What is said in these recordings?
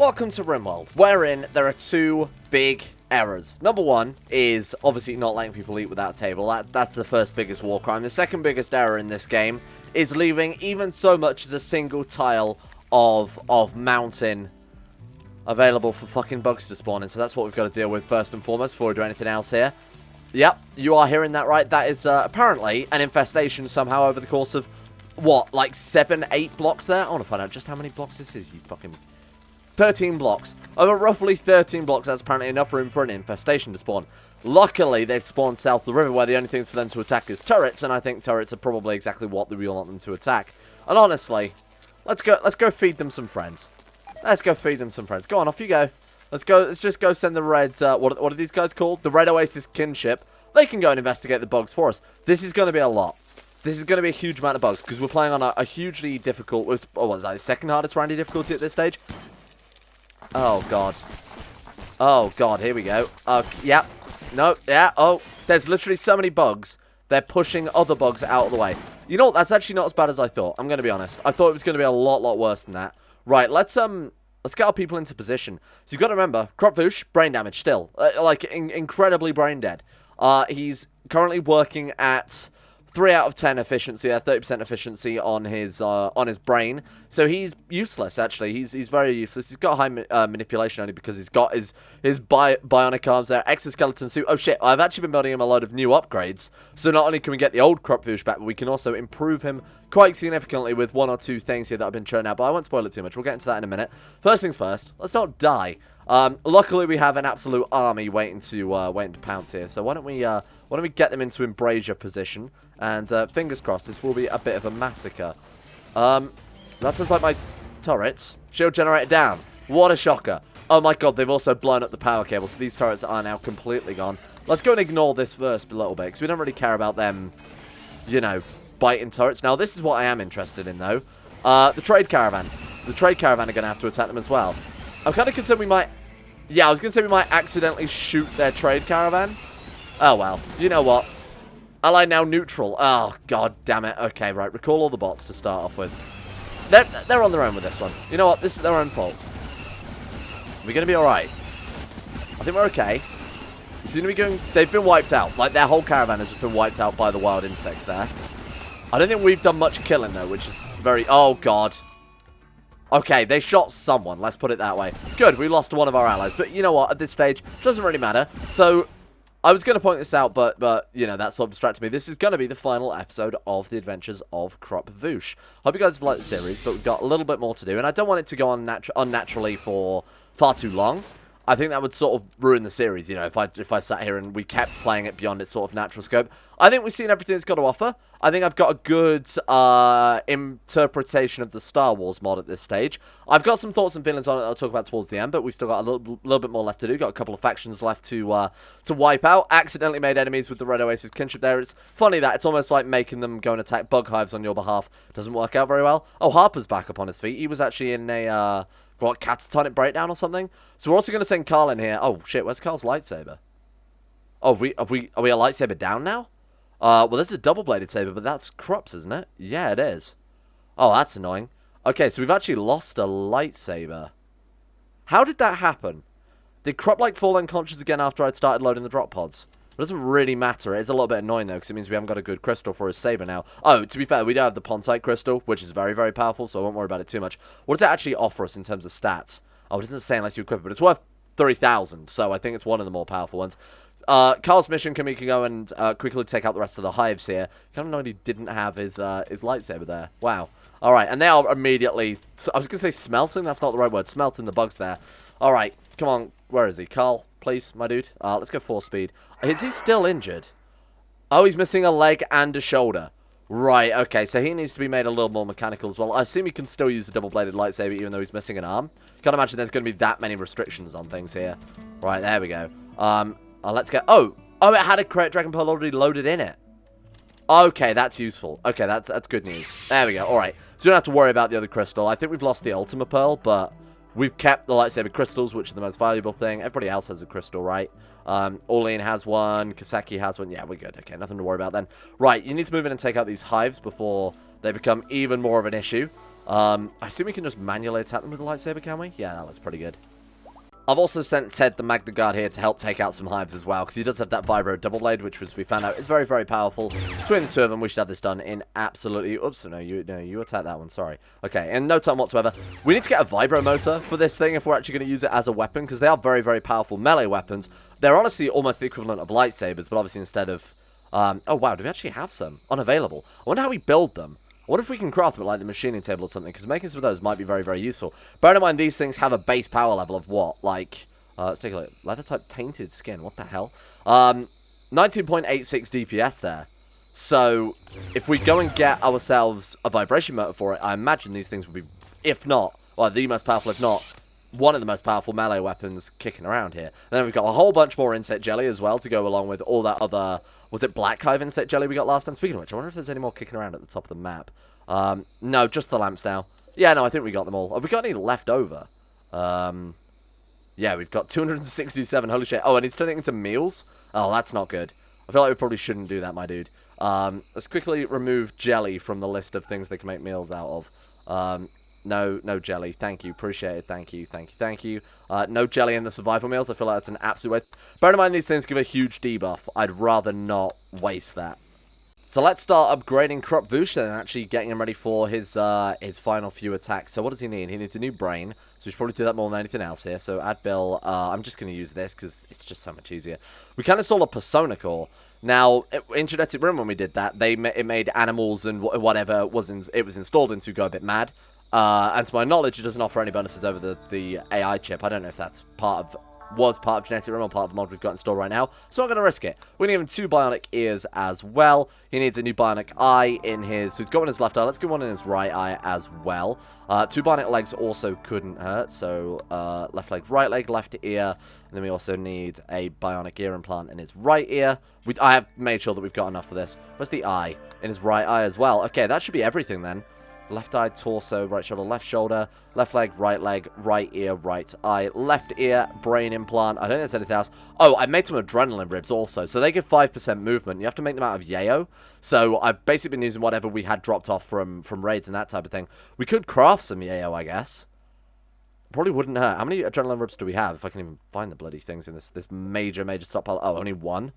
Welcome to Rimworld, wherein there are two big errors. Number one is obviously not letting people eat without a table. That's the first biggest war crime. The second biggest error in this game is leaving even so much as a single tile of mountain available for fucking bugs to spawn in. So that's what we've got to deal with first and foremost before we do anything else here. Yep, you are hearing that right. That is apparently an infestation somehow over the course of, what, like 7, 8 blocks there? I want to find out just how many blocks this is, you fucking... 13 blocks. Over roughly 13 blocks, that's apparently enough room for an infestation to spawn. Luckily, they've spawned south of the river, where the only things for them to attack is turrets, and I think turrets are probably exactly what we want them to attack. And honestly, let's go feed them some friends. Let's go feed them some friends. Go on, off you go. Let's just go send the Red, what are these guys called? The Red Oasis kinship. They can go and investigate the bugs for us. This is going to be a lot. This is going to be a huge amount of bugs, because we're playing on a hugely difficult, what was that, second hardest round difficulty at this stage? Oh, God. Oh, God, here we go. Yep. No, yeah, oh, there's literally so many bugs. They're pushing other bugs out of the way. You know what, that's actually not as bad as I thought. I'm going to be honest. I thought it was going to be a lot worse than that. Right, let's get our people into position. So you've got to remember, Krup Voosh, brain damage still. Incredibly brain dead. He's currently working at 3 out of 10 efficiency, 30% efficiency on his brain. So he's useless, actually. He's very useless. He's got high manipulation only because he's got his bionic arms there, exoskeleton suit. Oh shit, I've actually been building him a load of new upgrades. So not only can we get the old Krup Voosh back, but we can also improve him quite significantly with 1 or 2 things here that have been churned out. But I won't spoil it too much. We'll get into that in a minute. First things first, let's not die. Luckily we have an absolute army waiting to pounce here. So why don't we get them into embrasure position? And fingers crossed, this will be a bit of a massacre. That sounds like my turrets. Shield generator down. What a shocker. Oh my god, they've also blown up the power cable, so these turrets are now completely gone. Let's go and ignore this first a little bit, because we don't really care about them, you know, biting turrets. Now, this is what I am interested in, though. The trade caravan. The trade caravan are going to have to attack them as well. I'm kind of concerned we might... Yeah, I was going to say we might accidentally shoot their trade caravan. Oh, well. You know what? Ally now neutral. Oh, god damn it. Okay, right. Recall all the bots to start off with. They're on their own with this one. You know what? This is their own fault. We're going to be alright. I think we're okay. We seem to be going... They've been wiped out. Like, their whole caravan has just been wiped out by the wild insects there. I don't think we've done much killing, though, which is very... Oh, god. Okay, they shot someone. Let's put it that way. Good, we lost one of our allies. But you know what? At this stage, it doesn't really matter. So... I was going to point this out, but you know, that sort of distracted me. This is going to be the final episode of the adventures of Krup Voosh. Hope you guys have liked the series, but we've got a little bit more to do, and I don't want it to go on unnaturally for far too long. I think that would sort of ruin the series, you know, if I sat here and we kept playing it beyond its sort of natural scope. I think we've seen everything it's got to offer. I think I've got a good interpretation of the Star Wars mod at this stage. I've got some thoughts and feelings on it I'll talk about towards the end, but we've still got a little bit more left to do. Got a couple of factions left to wipe out. Accidentally made enemies with the Red Oasis kinship there. It's funny that it's almost like making them go and attack bug hives on your behalf. Doesn't work out very well. Oh, Harper's back up on his feet. He was actually in a... what, catatonic breakdown or something? So we're also going to send Carl in here. Oh, shit, where's Carl's lightsaber? Oh, are we a lightsaber down now? Well, this is a double-bladed saber, but that's Krup's, isn't it? Yeah, it is. Oh, that's annoying. Okay, so we've actually lost a lightsaber. How did that happen? Did Krup, like, fall unconscious again after I'd started loading the drop pods? It doesn't really matter. It is a little bit annoying, though, because it means we haven't got a good crystal for his saber now. Oh, to be fair, we do have the Pontite crystal, which is very, very powerful, so I won't worry about it too much. What does it actually offer us in terms of stats? Oh, it doesn't say unless you equip it, but it's worth 3,000, so I think it's one of the more powerful ones. Carl's mission can go and quickly take out the rest of the hives here. Kind of annoyed he didn't have his lightsaber there. Wow. All right, and they are immediately... I was going to say smelting. That's not the right word. Smelting the bugs there. All right, come on. Where is he? Carl, please, my dude. Let's go 4 speed. Is he still injured? Oh, he's missing a leg and a shoulder. Right, okay, so he needs to be made a little more mechanical as well. I assume he can still use a double-bladed lightsaber even though he's missing an arm. Can't imagine there's going to be that many restrictions on things here. Right, there we go. Let's get... Oh, it had a Crate Dragon Pearl already loaded in it. Okay, that's useful. Okay, that's good news. There we go. All right, so we don't have to worry about the other crystal. I think we've lost the Ultima Pearl, but we've kept the lightsaber crystals, which are the most valuable thing. Everybody else has a crystal, right? Orlean has one. Kaseki has one. Yeah, we're good. Okay, nothing to worry about then. Right, you need to move in and take out these hives before they become even more of an issue. I assume we can just manually attack them with a lightsaber, can we? Yeah, that looks pretty good. I've also sent Ted the Magna Guard here to help take out some hives as well, because he does have that Vibro Double Blade, which was, we found out, is very, very powerful. Between the two of them, we should have this done in absolutely... Oops, no, you attack that one, sorry. Okay, in no time whatsoever. We need to get a Vibro Motor for this thing if we're actually going to use it as a weapon, because they are very, very powerful melee weapons. They're honestly almost the equivalent of lightsabers, but obviously instead of... oh, wow, do we actually have some? Unavailable. I wonder how we build them. What if we can craft them at, like, the machining table or something? Because making some of those might be very, very useful. Bear in mind, these things have a base power level of what? Like, let's take a look. Leather type tainted skin. What the hell? 19.86 DPS there. So, if we go and get ourselves a vibration motor for it, I imagine these things would be, if not, well, the most powerful, if not, one of the most powerful melee weapons kicking around here. And then we've got a whole bunch more insect jelly as well to go along with all that other... Was it black hive insect jelly we got last time? Speaking of which, I wonder if there's any more kicking around at the top of the map. No, just the lamps now. Yeah, no, I think we got them all. Have we got any left over? Yeah, we've got 267. Holy shit. Oh, and it's turning into meals? Oh, that's not good. I feel like we probably shouldn't do that, my dude. Let's quickly remove jelly from the list of things they can make meals out of. No jelly. Thank you. Appreciate it. Thank you. No jelly in the survival meals. I feel like that's an absolute waste. Bear in mind, these things give a huge debuff. I'd rather not waste that. So let's start upgrading Krup Voosh then and actually getting him ready for his final few attacks. So what does he need? He needs a new brain. So we should probably do that more than anything else here. So add Bill. I'm just going to use this because it's just so much easier. We can install a Persona Core. Now, in Genetic Room when we did that, it made animals and whatever it was installed into go a bit mad. And to my knowledge, it doesn't offer any bonuses over the AI chip. I don't know if that's was part of Genetic Room or part of the mod we've got installed right now. So I'm going to risk it. We're going to give him 2 bionic ears as well. He needs a new bionic eye in his... So he's got one in his left eye. Let's get one in his right eye as well. 2 bionic legs also couldn't hurt. So left leg, right leg, left ear. And then we also need a bionic ear implant in his right ear. I have made sure that we've got enough for this. Where's the eye? In his right eye as well. Okay, that should be everything then. Left eye, torso, right shoulder, left leg, right ear, right eye, left ear, brain implant. I don't think there's anything else. Oh, I made some adrenaline ribs also. So they give 5% movement. You have to make them out of yayo. So I've basically been using whatever we had dropped off from raids and that type of thing. We could craft some yayo, I guess. Probably wouldn't hurt. How many adrenaline ribs do we have? If I can even find the bloody things in this major stockpile. Oh, only 1.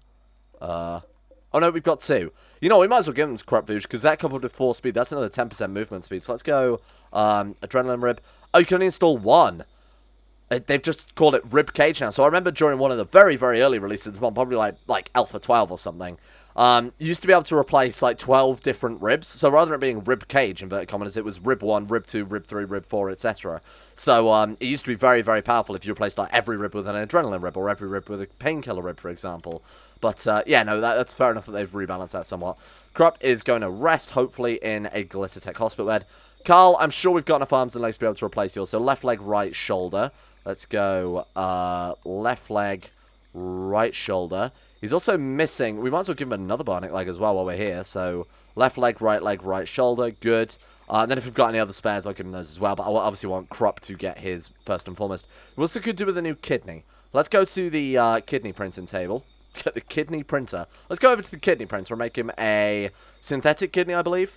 Oh, no, we've got 2. You know, we might as well give them to Krup Voosh, because that coupled with 4 speed, that's another 10% movement speed. So let's go Adrenaline Rib. Oh, you can only install 1. They've just called it Rib Cage now. So I remember during one of the very, very early releases of this mod, probably like Alpha 12 or something, you used to be able to replace like 12 different ribs. So rather than it being Rib Cage, inverted commas, it was Rib 1, Rib 2, Rib 3, Rib 4, etc. So it used to be very, very powerful if you replaced like every rib with an adrenaline rib or every rib with a painkiller rib, for example. But yeah, no, that's fair enough that they've rebalanced that somewhat. Krup is going to rest, hopefully, in a Glitter Tech hospital bed. Carl, I'm sure we've got enough arms and legs to be able to replace yours. So left leg, right shoulder. Let's go left leg, right shoulder. He's also missing... We might as well give him another bionic leg as well while we're here. So left leg, right shoulder. Good. And then if we've got any other spares, I'll give him those as well. But I obviously want Krup to get his first and foremost. We also could do with a new kidney. Let's go to the kidney printing table. Get the kidney printer. Let's go over to the kidney printer and make him a synthetic kidney, I believe.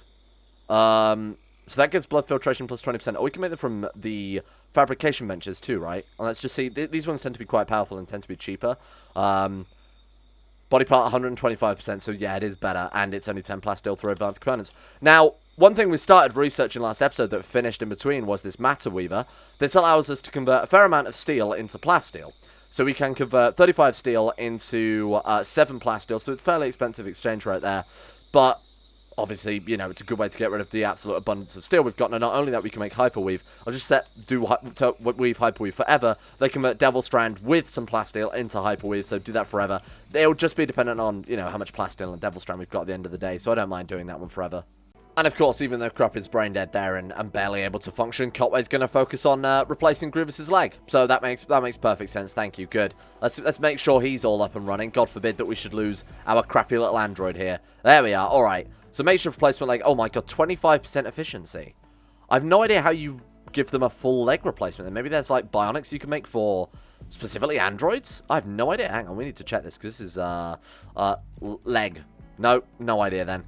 So that gives blood filtration plus 20%. Oh, we can make them from the fabrication benches too, right? And let's just see. These ones tend to be quite powerful and tend to be cheaper. Body part 125%, so yeah, it is better. And it's only 10 plasteel through advanced components. Now, one thing we started researching last episode that finished in between was this matter weaver. This allows us to convert a fair amount of steel into plasteel. So we can convert 35 steel into 7 plasteel, so it's fairly expensive exchange right there. But obviously, you know, it's a good way to get rid of the absolute abundance of steel we've got. And not only that, we can make hyperweave. I'll just weave hyperweave forever. They convert devil strand with some plasteel into hyperweave, so do that forever. It'll just be dependent on, you know, how much plasteel and devil strand we've got at the end of the day. So I don't mind doing that one forever. And of course, even though Krup is brain dead there and barely able to function, Cotway's going to focus on replacing Grievous's leg. So that makes perfect sense. Thank you. Good. Let's make sure he's all up and running. God forbid that we should lose our crappy little android here. There we are. All right. So major replacement leg. Oh my god, 25% efficiency. I've no idea how you give them a full leg replacement. Maybe there's like bionics you can make for specifically androids. I have no idea. Hang on, we need to check this because this is leg. No idea then.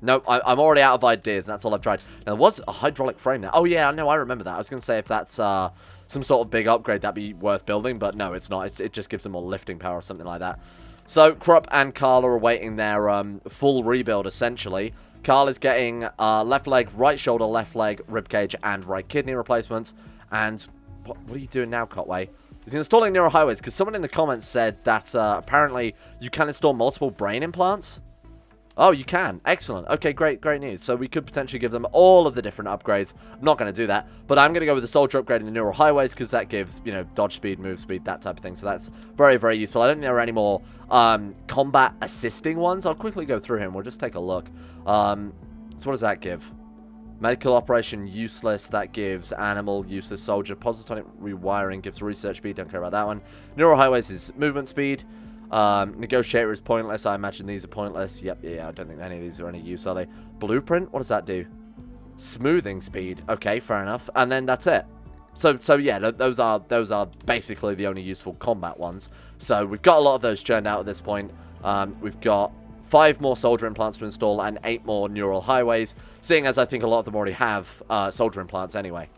Nope, I'm already out of ideas, and that's all I've tried. Now, there was a hydraulic frame there. Oh, yeah, no, I remember that. I was going to say if that's some sort of big upgrade, that'd be worth building, but no, it's not. It just gives them more lifting power or something like that. So, Krup and Carl are awaiting their full rebuild, essentially. Carl is getting left leg, right shoulder, left leg, ribcage, and right kidney replacements. And what are you doing now, Cotway? He's installing neural highways, because someone in the comments said that apparently you can install multiple brain implants. Oh, you can. Excellent. Okay, great news. So we could potentially give them all of the different upgrades. I'm not going to do that, but I'm going to go with the soldier upgrade in the neural highways, because that gives, you know, dodge speed, move speed, that type of thing. So that's very, very useful. I don't think there are any more combat assisting ones. I'll quickly go through him. We'll just take a look. So what does that give? Medical operation useless. That gives animal useless. Soldier positonic rewiring gives research speed. Don't care about that one. Neural highways is movement speed. Negotiator is pointless. I imagine these are pointless. Yep, yeah, I don't think any of these are any use, are they? Blueprint? What does that do? Smoothing speed. Okay, fair enough. And then that's it. So yeah, those are basically the only useful combat ones. So we've got a lot of those churned out at this point. We've got 5 more soldier implants to install and 8 more neural highways, seeing as I think a lot of them already have soldier implants anyway.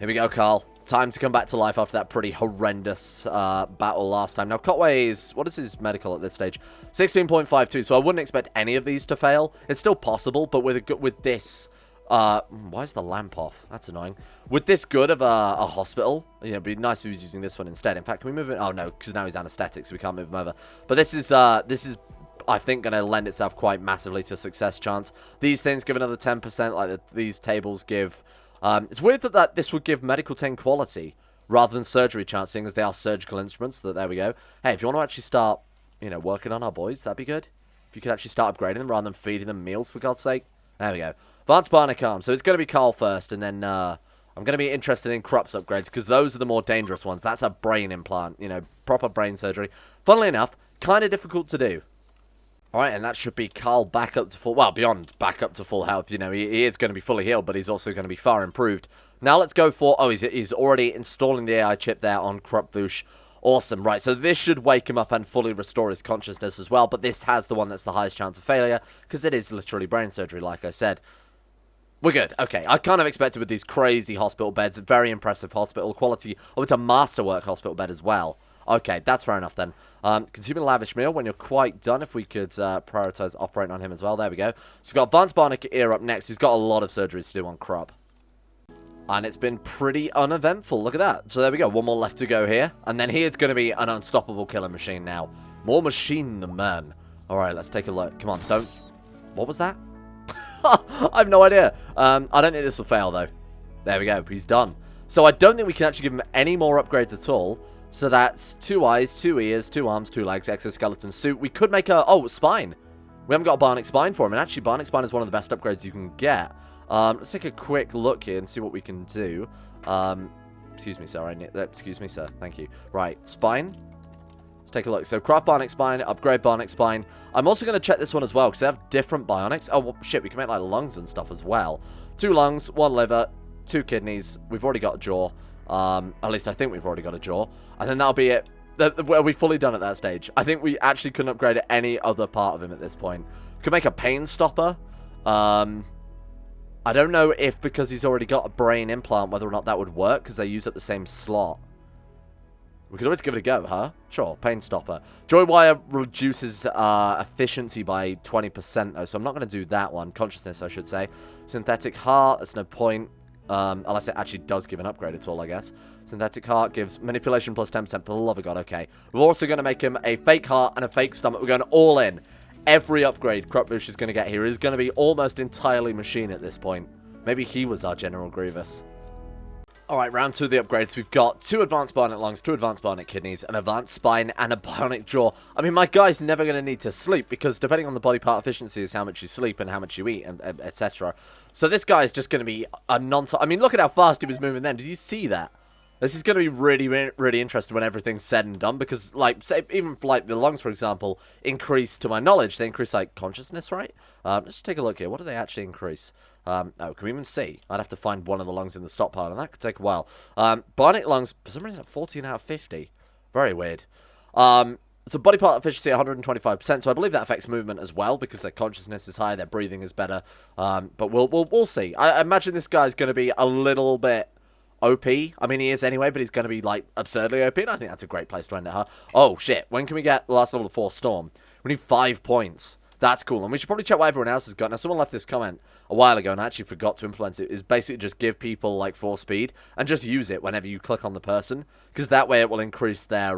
Here we go, Carl. Time to come back to life after that pretty horrendous battle last time. Now, Cotway's... what is his medical at this stage? 16.52, so I wouldn't expect any of these to fail. It's still possible, but with this... why is the lamp off? That's annoying. With this good of a hospital, you know, it'd be nice if he was using this one instead. In fact, can we move it? Oh, no, because now he's anesthetic, so we can't move him over. But this is I think, going to lend itself quite massively to success chance. These things give another 10%, like these tables give... it's weird that this would give medical 10 quality rather than surgery chance, seeing as they are surgical instruments. So there we go. Hey, if you want to actually start, you know, working on our boys, that'd be good. If you could actually start upgrading them rather than feeding them meals, for God's sake. There we go. Advanced bionic arm. So it's going to be Carl first, and then I'm going to be interested in Krup's upgrades, because those are the more dangerous ones. That's a brain implant, you know, proper brain surgery. Funnily enough, kind of difficult to do. Alright, and that should be Carl back up to full... well, beyond back up to full health. You know, he is going to be fully healed, but he's also going to be far improved. Now let's go for... oh, he's already installing the AI chip there on Krup Voosh. Awesome. Right, so this should wake him up and fully restore his consciousness as well, but this has the one that's the highest chance of failure, because it is literally brain surgery, like I said. We're good. Okay, I kind of expected with these crazy hospital beds, very impressive hospital quality. Oh, it's a masterwork hospital bed as well. Okay, that's fair enough then. Consuming lavish meal when you're quite done, if we could prioritize operating on him as well. There we go. So we've got Advanced Bionic Ear up next. He's got a lot of surgeries to do on Krup. And it's been pretty uneventful. Look at that. So there we go. One more left to go here. And then here's going to be an unstoppable killer machine now. More machine than man. Alright, let's take a look. Come on, don't... what was that? I have no idea. I don't think this will fail, though. There we go. He's done. So I don't think we can actually give him any more upgrades at all. So that's 2 eyes, 2 ears, 2 arms, 2 legs, exoskeleton suit. We could make a... oh, spine. We haven't got a bionic spine for him. And actually, bionic spine is one of the best upgrades you can get. Let's take a quick look here and see what we can do. Excuse me, sir. Excuse me, sir. Thank you. Right, spine. Let's take a look. So, craft bionic spine, upgrade bionic spine. I'm also going to check this one as well, because they have different bionics. Oh, well, shit, we can make, like, lungs and stuff as well. 2 lungs, 1 liver, 2 kidneys. We've already got a jaw. At least I think we've already got a jaw. And then that'll be it. We're fully done at that stage. I think we actually couldn't upgrade any other part of him at this point. We could make a pain stopper. I don't know if, because he's already got a brain implant, whether or not that would work, because they use up the same slot. We could always give it a go, huh? Sure, pain stopper. Joy wire reduces efficiency by 20%, though, so I'm not going to do that one. Consciousness, I should say. Synthetic heart, that's no point. Unless it actually does give an upgrade at all, I guess. Synthetic heart gives manipulation plus 10%. For the love of God, okay. We're also going to make him a fake heart and a fake stomach. We're going all in. Every upgrade Krup Voosh is going to get here is going to be almost entirely machine at this point. Maybe he was our General Grievous. Alright, round 2 of the upgrades. We've got 2 advanced bionic lungs, 2 advanced bionic kidneys, an advanced spine, and a bionic jaw. I mean, my guy's never going to need to sleep, because depending on the body part efficiency is how much you sleep and how much you eat, and etc. So this guy's just going to be a non-stop... I mean, look at how fast he was moving then. Did you see that? This is going to be really, really interesting when everything's said and done, because, like, say, even, like, the lungs, for example, increase, to my knowledge, they increase, like, consciousness, right? Let's take a look here. What do they actually increase? Oh, can we even see? I'd have to find one of the lungs in the stockpile, and that could take a while. Bionic lungs, for some reason, 14 out of 50. Very weird. So body part efficiency 125%, so I believe that affects movement as well, because their consciousness is higher, their breathing is better. But we'll see. I imagine this guy's going to be a little bit OP. I mean, he is anyway, but he's going to be, like, absurdly OP, and I think that's a great place to end it, huh? Oh, shit. When can we get the last level of 4 Storm? We need 5 points. That's cool, and we should probably check what everyone else has got. Now, someone left this comment a while ago, and I actually forgot to implement it, is basically just give people, like, 4 speed, and just use it whenever you click on the person, because that way it will increase their,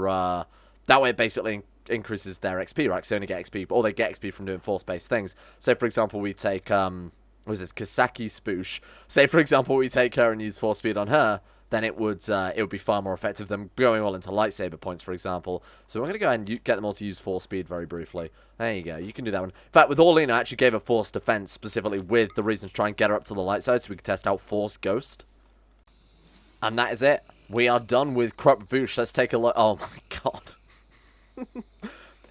that way it basically increases their XP, right? Because they only get XP, or they get XP from doing force-based things. Say, for example, we take, what is this, Kasaki Spoosh. Say, for example, we take her and use 4 speed on her, then it would be far more effective than going all into lightsaber points, for example. So we're going to go ahead and get them all to use 4 speed very briefly. There you go, you can do that one. In fact, with Orlina, I actually gave a force defense specifically with the reason to try and get her up to the light side so we can test out Force Ghost. And that is it. We are done with Krup Voosh. Let's take a look. Oh my god.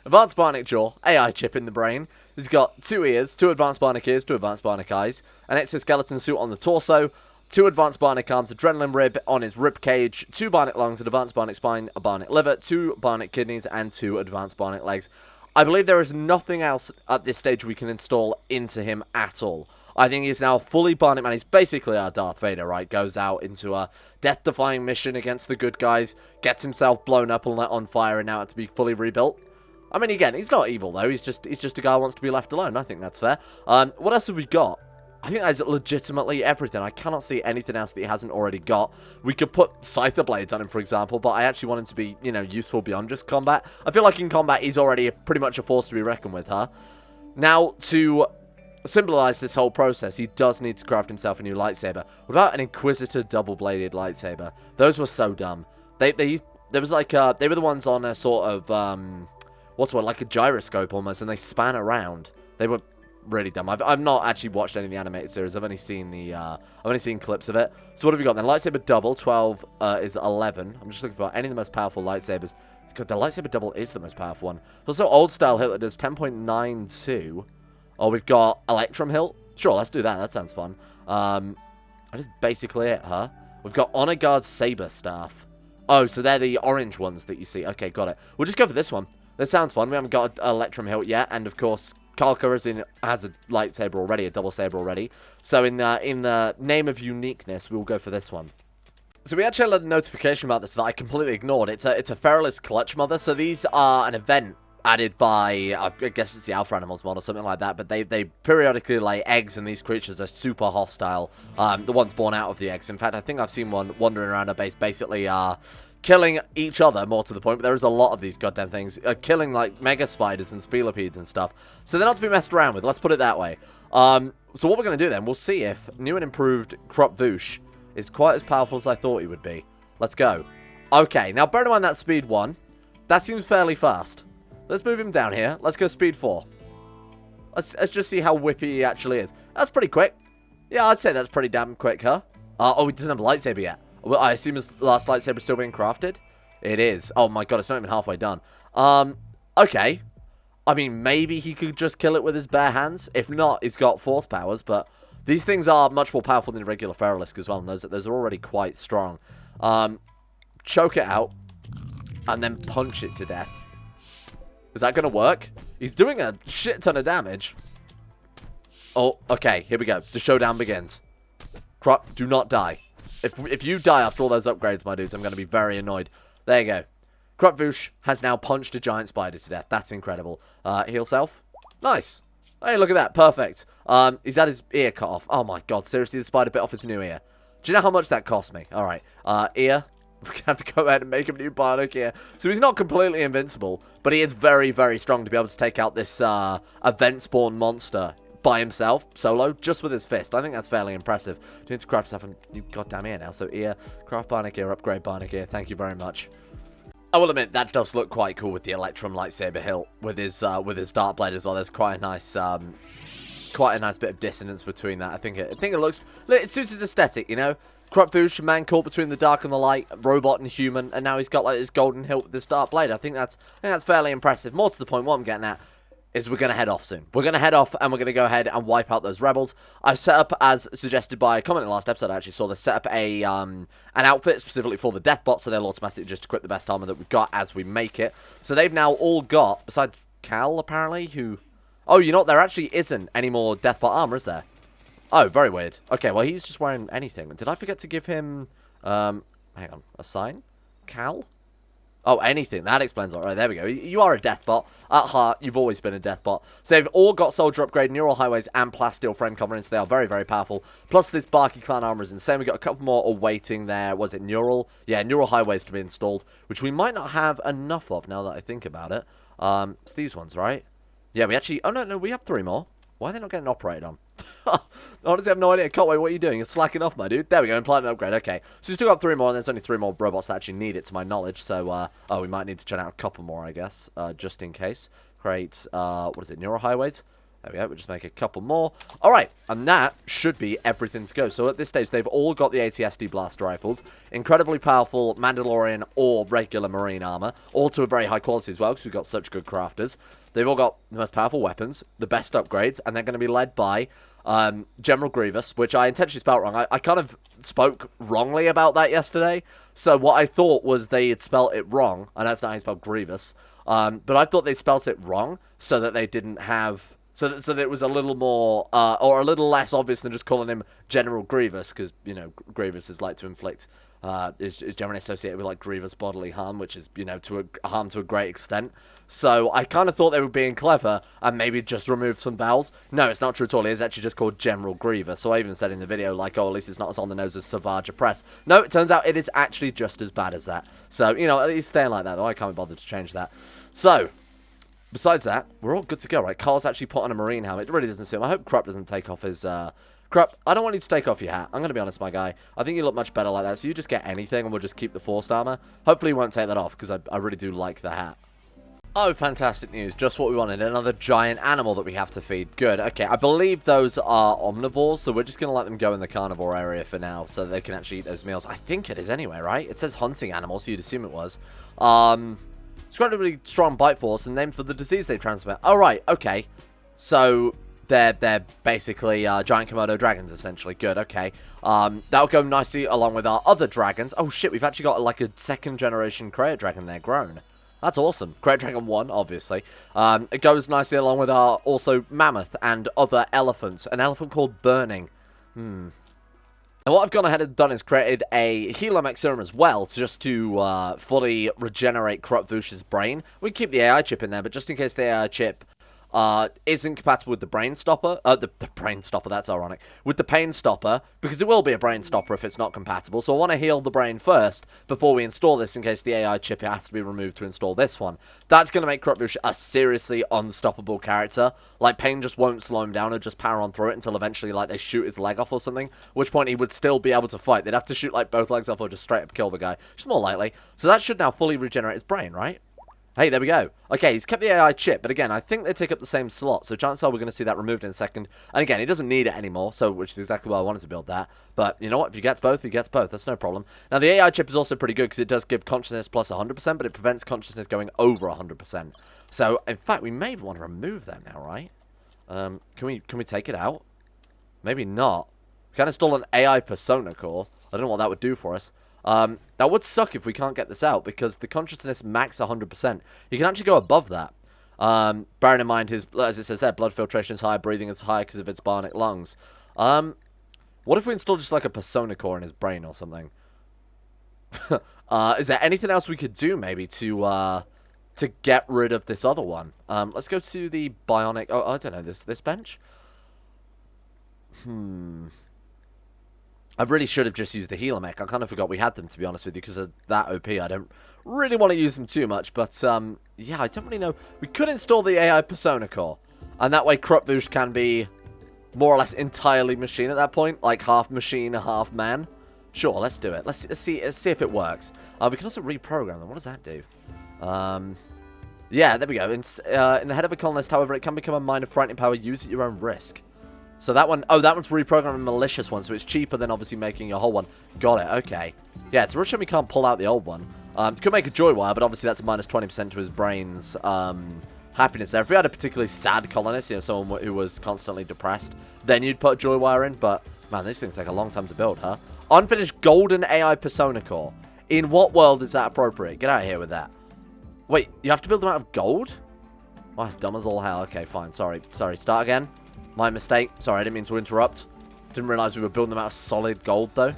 Advanced Bionic Jaw, AI chip in the brain. He's got 2 ears, 2 advanced bionic ears, 2 advanced bionic eyes, an exoskeleton suit on the torso, 2 advanced bionic arms, adrenaline rib on his rib cage, 2 bionic lungs, an advanced bionic spine, a bionic liver, 2 bionic kidneys, and 2 advanced bionic legs. I believe there is nothing else at this stage we can install into him at all. I think he's now fully bionic man. He's basically our Darth Vader, right? Goes out into a death-defying mission against the good guys, gets himself blown up and lit on fire, and now had to be fully rebuilt. I mean, again, he's not evil, though. He's just a guy who wants to be left alone. I think that's fair. What else have we got? I think that's legitimately everything. I cannot see anything else that he hasn't already got. We could put Scyther Blades on him, for example, but I actually want him to be, you know, useful beyond just combat. I feel like in combat, he's already pretty much a force to be reckoned with, huh? Now, to symbolize this whole process, he does need to craft himself a new lightsaber. What about an Inquisitor double-bladed lightsaber? Those were so dumb. There was like, they were the ones on a sort of, what's what, like a gyroscope almost, and they span around. They were really dumb. I've not actually watched any of the animated series. I've only seen the I've only seen clips of it. So what have we got then? Lightsaber double 12 is 11. I'm just looking for any of the most powerful lightsabers. God, the lightsaber double is the most powerful one. Also, old style hilt that does 10.92. Oh, we've got Electrum hilt. Sure, let's do that. That sounds fun. That is basically it, huh? We've got Honor Guard saber staff. Oh, so they're the orange ones that you see. Okay, got it. We'll just go for this one. This sounds fun. We haven't got Electrum hilt yet, and of course, Kalka has a lightsaber already, a double saber already. So in the name of uniqueness, we'll go for this one. So we actually had a notification about this that I completely ignored. It's a Feralist Clutch Mother. So these are an event added by, I guess it's the Alpha Animals mod or something like that. But they periodically lay eggs, and these creatures are super hostile. The ones born out of the eggs. In fact, I think I've seen one wandering around our base, basically killing each other, more to the point, but there is a lot of these goddamn things, killing, like, mega spiders and speleopedes and stuff, so they're not to be messed around with, let's put it that way. So what we're going to do then, we'll see if new and improved Krup Voosh is quite as powerful as I thought he would be. Let's go. Okay, now bear in mind that speed 1, that seems fairly fast. Let's move him down here, let's go speed 4. Let's just see how whippy he actually is. That's pretty quick. Yeah, I'd say that's pretty damn quick, huh? Oh, he doesn't have a lightsaber yet. Well, I assume his last lightsaber is still being crafted? It is. Oh my god, it's not even halfway done. Okay. I mean, maybe he could just kill it with his bare hands. If not, he's got force powers, but these things are much more powerful than the regular Feralisk as well, and those are already quite strong. Choke it out, and then punch it to death. Is that going to work? He's doing a shit ton of damage. Oh, okay, here we go. The showdown begins. Krup, do not die. If you die after all those upgrades, my dudes, I'm going to be very annoyed. There you go. Krup Voosh has now punched a giant spider to death. That's incredible. Heal self. Nice. Hey, look at that. Perfect. He's had his ear cut off. Oh, my God. Seriously, the spider bit off his new ear. Do you know how much that cost me? All right. Ear. We're going to have to go ahead and make him a new bionic ear. So he's not completely invincible, but he is very, very strong to be able to take out this event-spawn monster by himself, solo, just with his fist. I think that's fairly impressive. You need to craft yourself a new goddamn ear now. So ear, craft bionic ear, upgrade bionic ear. Thank you very much. I will admit, that does look quite cool with the Electrum lightsaber hilt, with his dark blade as well. There's quite a nice bit of dissonance between that. I think it looks, it suits his aesthetic, you know. Krup Voosh, a man caught between the dark and the light, robot and human, and now he's got like this golden hilt with this dark blade. I think that's fairly impressive. More to the point, what I'm getting at, is we're going to head off soon. We're going to head off and we're going to go ahead and wipe out those rebels. I've set up, as suggested by a comment in the last episode, I actually saw this, set up an outfit specifically for the deathbot, so they'll automatically just equip the best armor that we've got as we make it. So they've now all got, besides Cal, apparently, who... Oh, you know what? There actually isn't any more deathbot armor, is there? Oh, very weird. Okay, well, he's just wearing anything. Did I forget to give him, hang on, a sign? Cal? Oh, anything. That explains it. Right, there we go. You are a deathbot. At heart, you've always been a deathbot. So they've all got soldier upgrade, neural highways, and plasteel frame covering, so they are very, very powerful. Plus, this Barky clan armor is insane. We've got a couple more awaiting there. Was it neural? Yeah, neural highways to be installed, which we might not have enough of now that I think about it. It's these ones, right? Yeah, we actually... Oh, no, we have 3 more. Why are they not getting operated on? I honestly have no idea. Can't wait. What are you doing? You're slacking off, my dude. There we go. Implant an upgrade. Okay. So we still got 3 more, and there's only 3 more robots that actually need it, to my knowledge. So, oh, we might need to churn out a couple more, I guess, just in case. Create, what is it? Neural highways. There we go. We'll just make a couple more. All right. And that should be everything to go. So at this stage, they've all got the ATSD blaster rifles. Incredibly powerful Mandalorian or regular Marine armor. All to a very high quality as well, because we've got such good crafters. They've all got the most powerful weapons, the best upgrades, and they're going to be led by General Grievous, which I intentionally spelled wrong. I kind of spoke wrongly about that yesterday. So what I thought was they had spelled it wrong, and that's not how you spell Grievous. But I thought they spelled it wrong so that they didn't have... So that it was a little more, or a little less obvious than just calling him General Grievous, because, you know, Grievous is like to inflict... is generally associated with, like, grievous bodily harm, which is, you know, harm to a great extent. So I kind of thought they were being clever and maybe just removed some vowels. No, it's not true at all. It is actually just called General Grievous. So I even said in the video, like, oh, at least it's not as on the nose as Savage Press. No, it turns out it is actually just as bad as that. So, you know, at least staying like that, though. I can't be bothered to change that. So... Besides that, we're all good to go, right? Carl's actually put on a Marine helmet. It really doesn't suit him. I hope Krup doesn't take off his... Krup, I don't want you to take off your hat. I'm going to be honest, my guy. I think you look much better like that. So you just get anything and we'll just keep the forced armor. Hopefully you won't take that off because I really do like the hat. Oh, fantastic news. Just what we wanted. Another giant animal that we have to feed. Good. Okay, I believe those are omnivores, so we're just going to let them go in the carnivore area for now so they can actually eat those meals. I think it is anyway, right? It says hunting animals, so you'd assume it was. It's got a really strong bite force and named for the disease they transmit. Oh, right. Okay. So... They're basically giant Komodo dragons, essentially. Good, okay. That'll go nicely along with our other dragons. Oh, shit, we've actually got, like, a second-generation Crate Dragon there grown. That's awesome. Crate Dragon 1, obviously. It goes nicely along with our, also, mammoth and other elephants. An elephant called Burning. And what I've gone ahead and done is created a Helomech serum as well, just to fully regenerate Krup Voosh's brain. We can keep the AI chip in there, but just in case the AI chip... isn't compatible with the brain stopper. The brain stopper, that's ironic. With the pain stopper, because it will be a brain stopper if it's not compatible. So I want to heal the brain first before we install this in case the AI chip has to be removed to install this one. That's going to make Krup Voosh a seriously unstoppable character. Like, pain just won't slow him down or just power on through it until eventually, like, they shoot his leg off or something. At which point he would still be able to fight. They'd have to shoot, like, both legs off or just straight up kill the guy. Just more likely. So that should now fully regenerate his brain, right? Hey, there we go. Okay, he's kept the AI chip, but again, I think they take up the same slot, so chances are we're going to see that removed in a second. And again, he doesn't need it anymore, so which is exactly why I wanted to build that. But you know what? If he gets both, he gets both. That's no problem. Now, the AI chip is also pretty good because it does give consciousness plus 100%, but it prevents consciousness going over 100%. So, in fact, we may want to remove that now, right? Can we take it out? Maybe not. We can install an AI persona core. I don't know what that would do for us. That would suck if we can't get this out, because the consciousness max 100%. You can actually go above that. Bearing in mind his, as it says there, blood filtration is high, breathing is high because of its bionic lungs. What if we install just like a persona core in his brain or something? Is there anything else we could do maybe to get rid of this other one? Let's go to the bionic, oh, I don't know, this bench? I really should have just used the Helomech. I kind of forgot we had them, to be honest with you, because of that OP. I don't really want to use them too much, but, yeah, I don't really know. We could install the AI Persona Core, and that way Krup Voosh can be more or less entirely machine at that point, like half machine, half man. Sure, let's do it. Let's see if it works. We can also reprogram them. What does that do? Yeah, there we go. In the head of a colonist, however, it can become a mine of frightening power. Use at your own risk. So that one, oh, that one's reprogramming a malicious one, so it's cheaper than obviously making a whole one. Got it, okay. Yeah, it's a real shame we can't pull out the old one. Could make a joy wire, but obviously that's a minus 20% to his brain's happiness there. If we had a particularly sad colonist, you know, someone who was constantly depressed, then you'd put a joy wire in. But, man, these things take a long time to build, huh? Unfinished golden AI persona core. In what world is that appropriate? Get out of here with that. Wait, you have to build them out of gold? Oh, that's dumb as all hell. Okay, fine. Sorry. Start again. My mistake. Sorry, I didn't mean to interrupt. Didn't realize we were building them out of solid gold, though.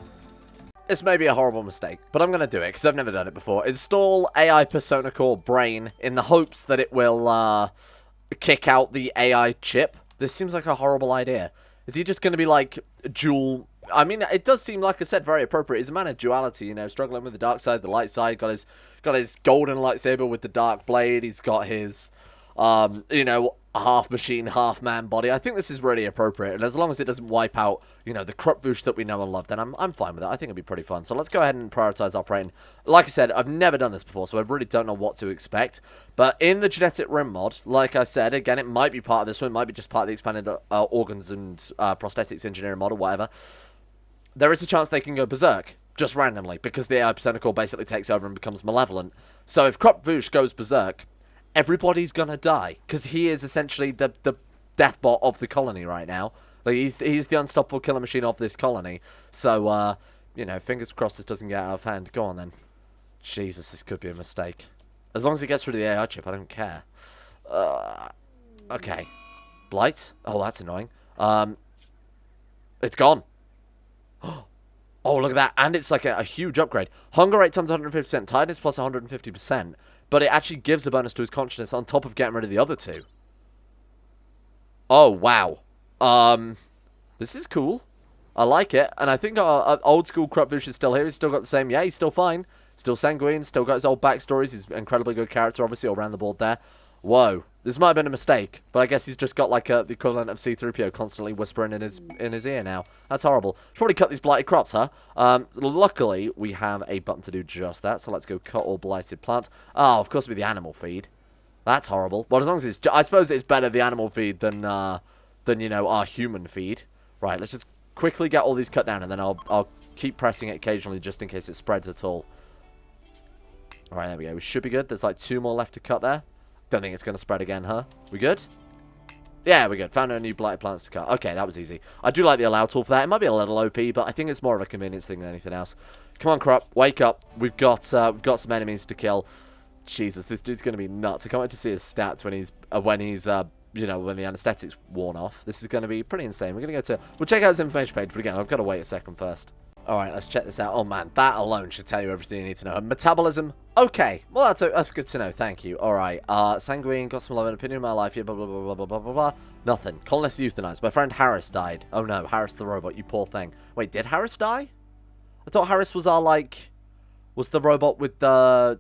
This may be a horrible mistake, but I'm going to do it because I've never done it before. Install AI Persona Core Brain in the hopes that it will kick out the AI chip. This seems like a horrible idea. Is he just going to be like dual... I mean, it does seem, like I said, very appropriate. He's a man of duality, you know, struggling with the dark side, the light side. Got his golden lightsaber with the dark blade. He's got his, you know, half machine, half man body. I think this is really appropriate, and as long as it doesn't wipe out, you know, the Krup Voosh that we know and love, then I'm fine with it. I think it'd be pretty fun. So let's go ahead and prioritize operating. Like I said, I've never done this before, so I really don't know what to expect. But in the genetic rim mod, like I said, again, it might be part of this one, it might be just part of the expanded organs and prosthetics engineering model, whatever. There is a chance they can go berserk, just randomly, because the AI Persona Core basically takes over and becomes malevolent. So if Krup Voosh goes berserk, everybody's gonna die, because he is essentially the death bot of the colony right now. Like, he's the unstoppable killer machine of this colony. So, you know, fingers crossed this doesn't get out of hand. Go on, then. Jesus, this could be a mistake. As long as it gets rid of the AI chip, I don't care. Okay. Blight? Oh, that's annoying. It's gone. Oh, look at that. And it's like a huge upgrade. Hunger rate times 150%. Tiredness plus 150%. But it actually gives a bonus to his consciousness on top of getting rid of the other two. Oh, wow. This is cool. I like it. And I think our old school Krup Voosh is still here. He's still got the same... Yeah, he's still fine. Still sanguine. Still got his old backstories. He's an incredibly good character, obviously, all around the board there. Whoa. This might have been a mistake, but I guess he's just got like the equivalent of C-3PO constantly whispering in his ear now. That's horrible. Should probably cut these blighted crops, huh? Luckily, we have a button to do just that, so let's go cut all blighted plants. Oh, of course, with the animal feed. That's horrible. Well, as long as it's... I suppose it's better, the animal feed, than you know, our human feed. Right, let's just quickly get all these cut down, and then I'll keep pressing it occasionally just in case it spreads at all. Alright, there we go. We should be good. There's like 2 more left to cut there. Don't think it's going to spread again, huh? We good? Yeah, we're good. Found no new blighted plants to cut. Okay, that was easy. I do like the allow tool for that. It might be a little OP, but I think it's more of a convenience thing than anything else. Come on, Krup. Wake up. We've got some enemies to kill. Jesus, this dude's going to be nuts. I can't wait to see his stats when he's you know, when the anesthetic's worn off. This is going to be pretty insane. We're going to go to... We'll check out his information page, but again, I've got to wait a second first. Alright, let's check this out. Oh, man, that alone should tell you everything you need to know. Metabolism, okay. Well, that's good to know. Thank you. Alright, sanguine, got some love and opinion in my life. Yeah, blah, blah, blah, blah, blah, blah, blah, blah. Nothing. Colonist euthanized. My friend Harris died. Oh, no, Harris the robot, you poor thing. Wait, did Harris die? I thought Harris was our, like... Was the robot with the...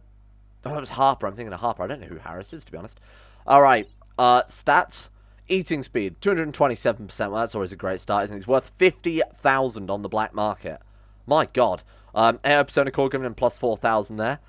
Oh, it was Harper. I'm thinking of Harper. I don't know who Harris is, to be honest. Alright, stats. Eating speed, 227%. Well, that's always a great start, isn't it? He's worth 50,000 on the black market. My God. AI Persona Core giving him plus 4,000 there.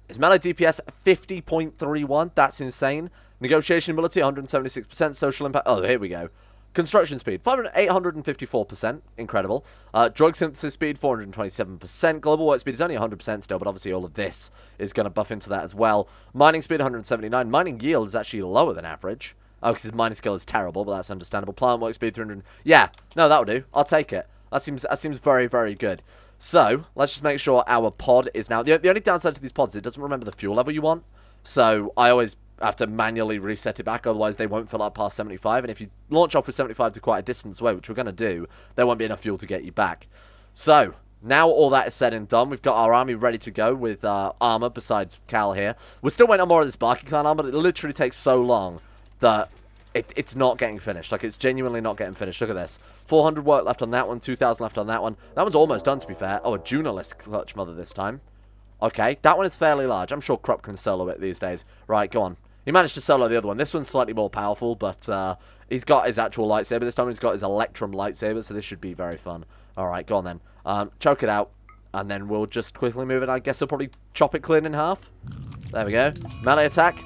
His melee DPS, 50.31. That's insane. Negotiation ability, 176%. Social impact. Oh, here we go. Construction speed, 854%. Incredible. Drug synthesis speed, 427%. Global work speed is only 100% still, but obviously all of this is going to buff into that as well. Mining speed, 179. Mining yield is actually lower than average. Oh, because his mining skill is terrible, but that's understandable. Plant work speed, 300. Yeah, no, that'll do. I'll take it. That seems very, very good. So, let's just make sure our pod is now... The only downside to these pods is it doesn't remember the fuel level you want. So, I always have to manually reset it back, otherwise they won't fill up past 75. And if you launch off with 75 to quite a distance away, which we're going to do, there won't be enough fuel to get you back. So, now all that is said and done, we've got our army ready to go with armor besides Cal here. We're still waiting on more of this Barky Clan armor, but it literally takes so long that it's not getting finished. Like, it's genuinely not getting finished. Look at this. 400 work left on that one, 2,000 left on that one. That one's almost done, to be fair. Oh, a Junalist Clutch Mother this time. Okay, that one is fairly large. I'm sure Krup can solo it these days. Right, go on. He managed to solo the other one. This one's slightly more powerful, but he's got his actual lightsaber this time. He's got his Electrum lightsaber, so this should be very fun. Alright, go on then. Choke it out, and then we'll just quickly move it. I guess he'll probably chop it clean in half. There we go. Melee attack.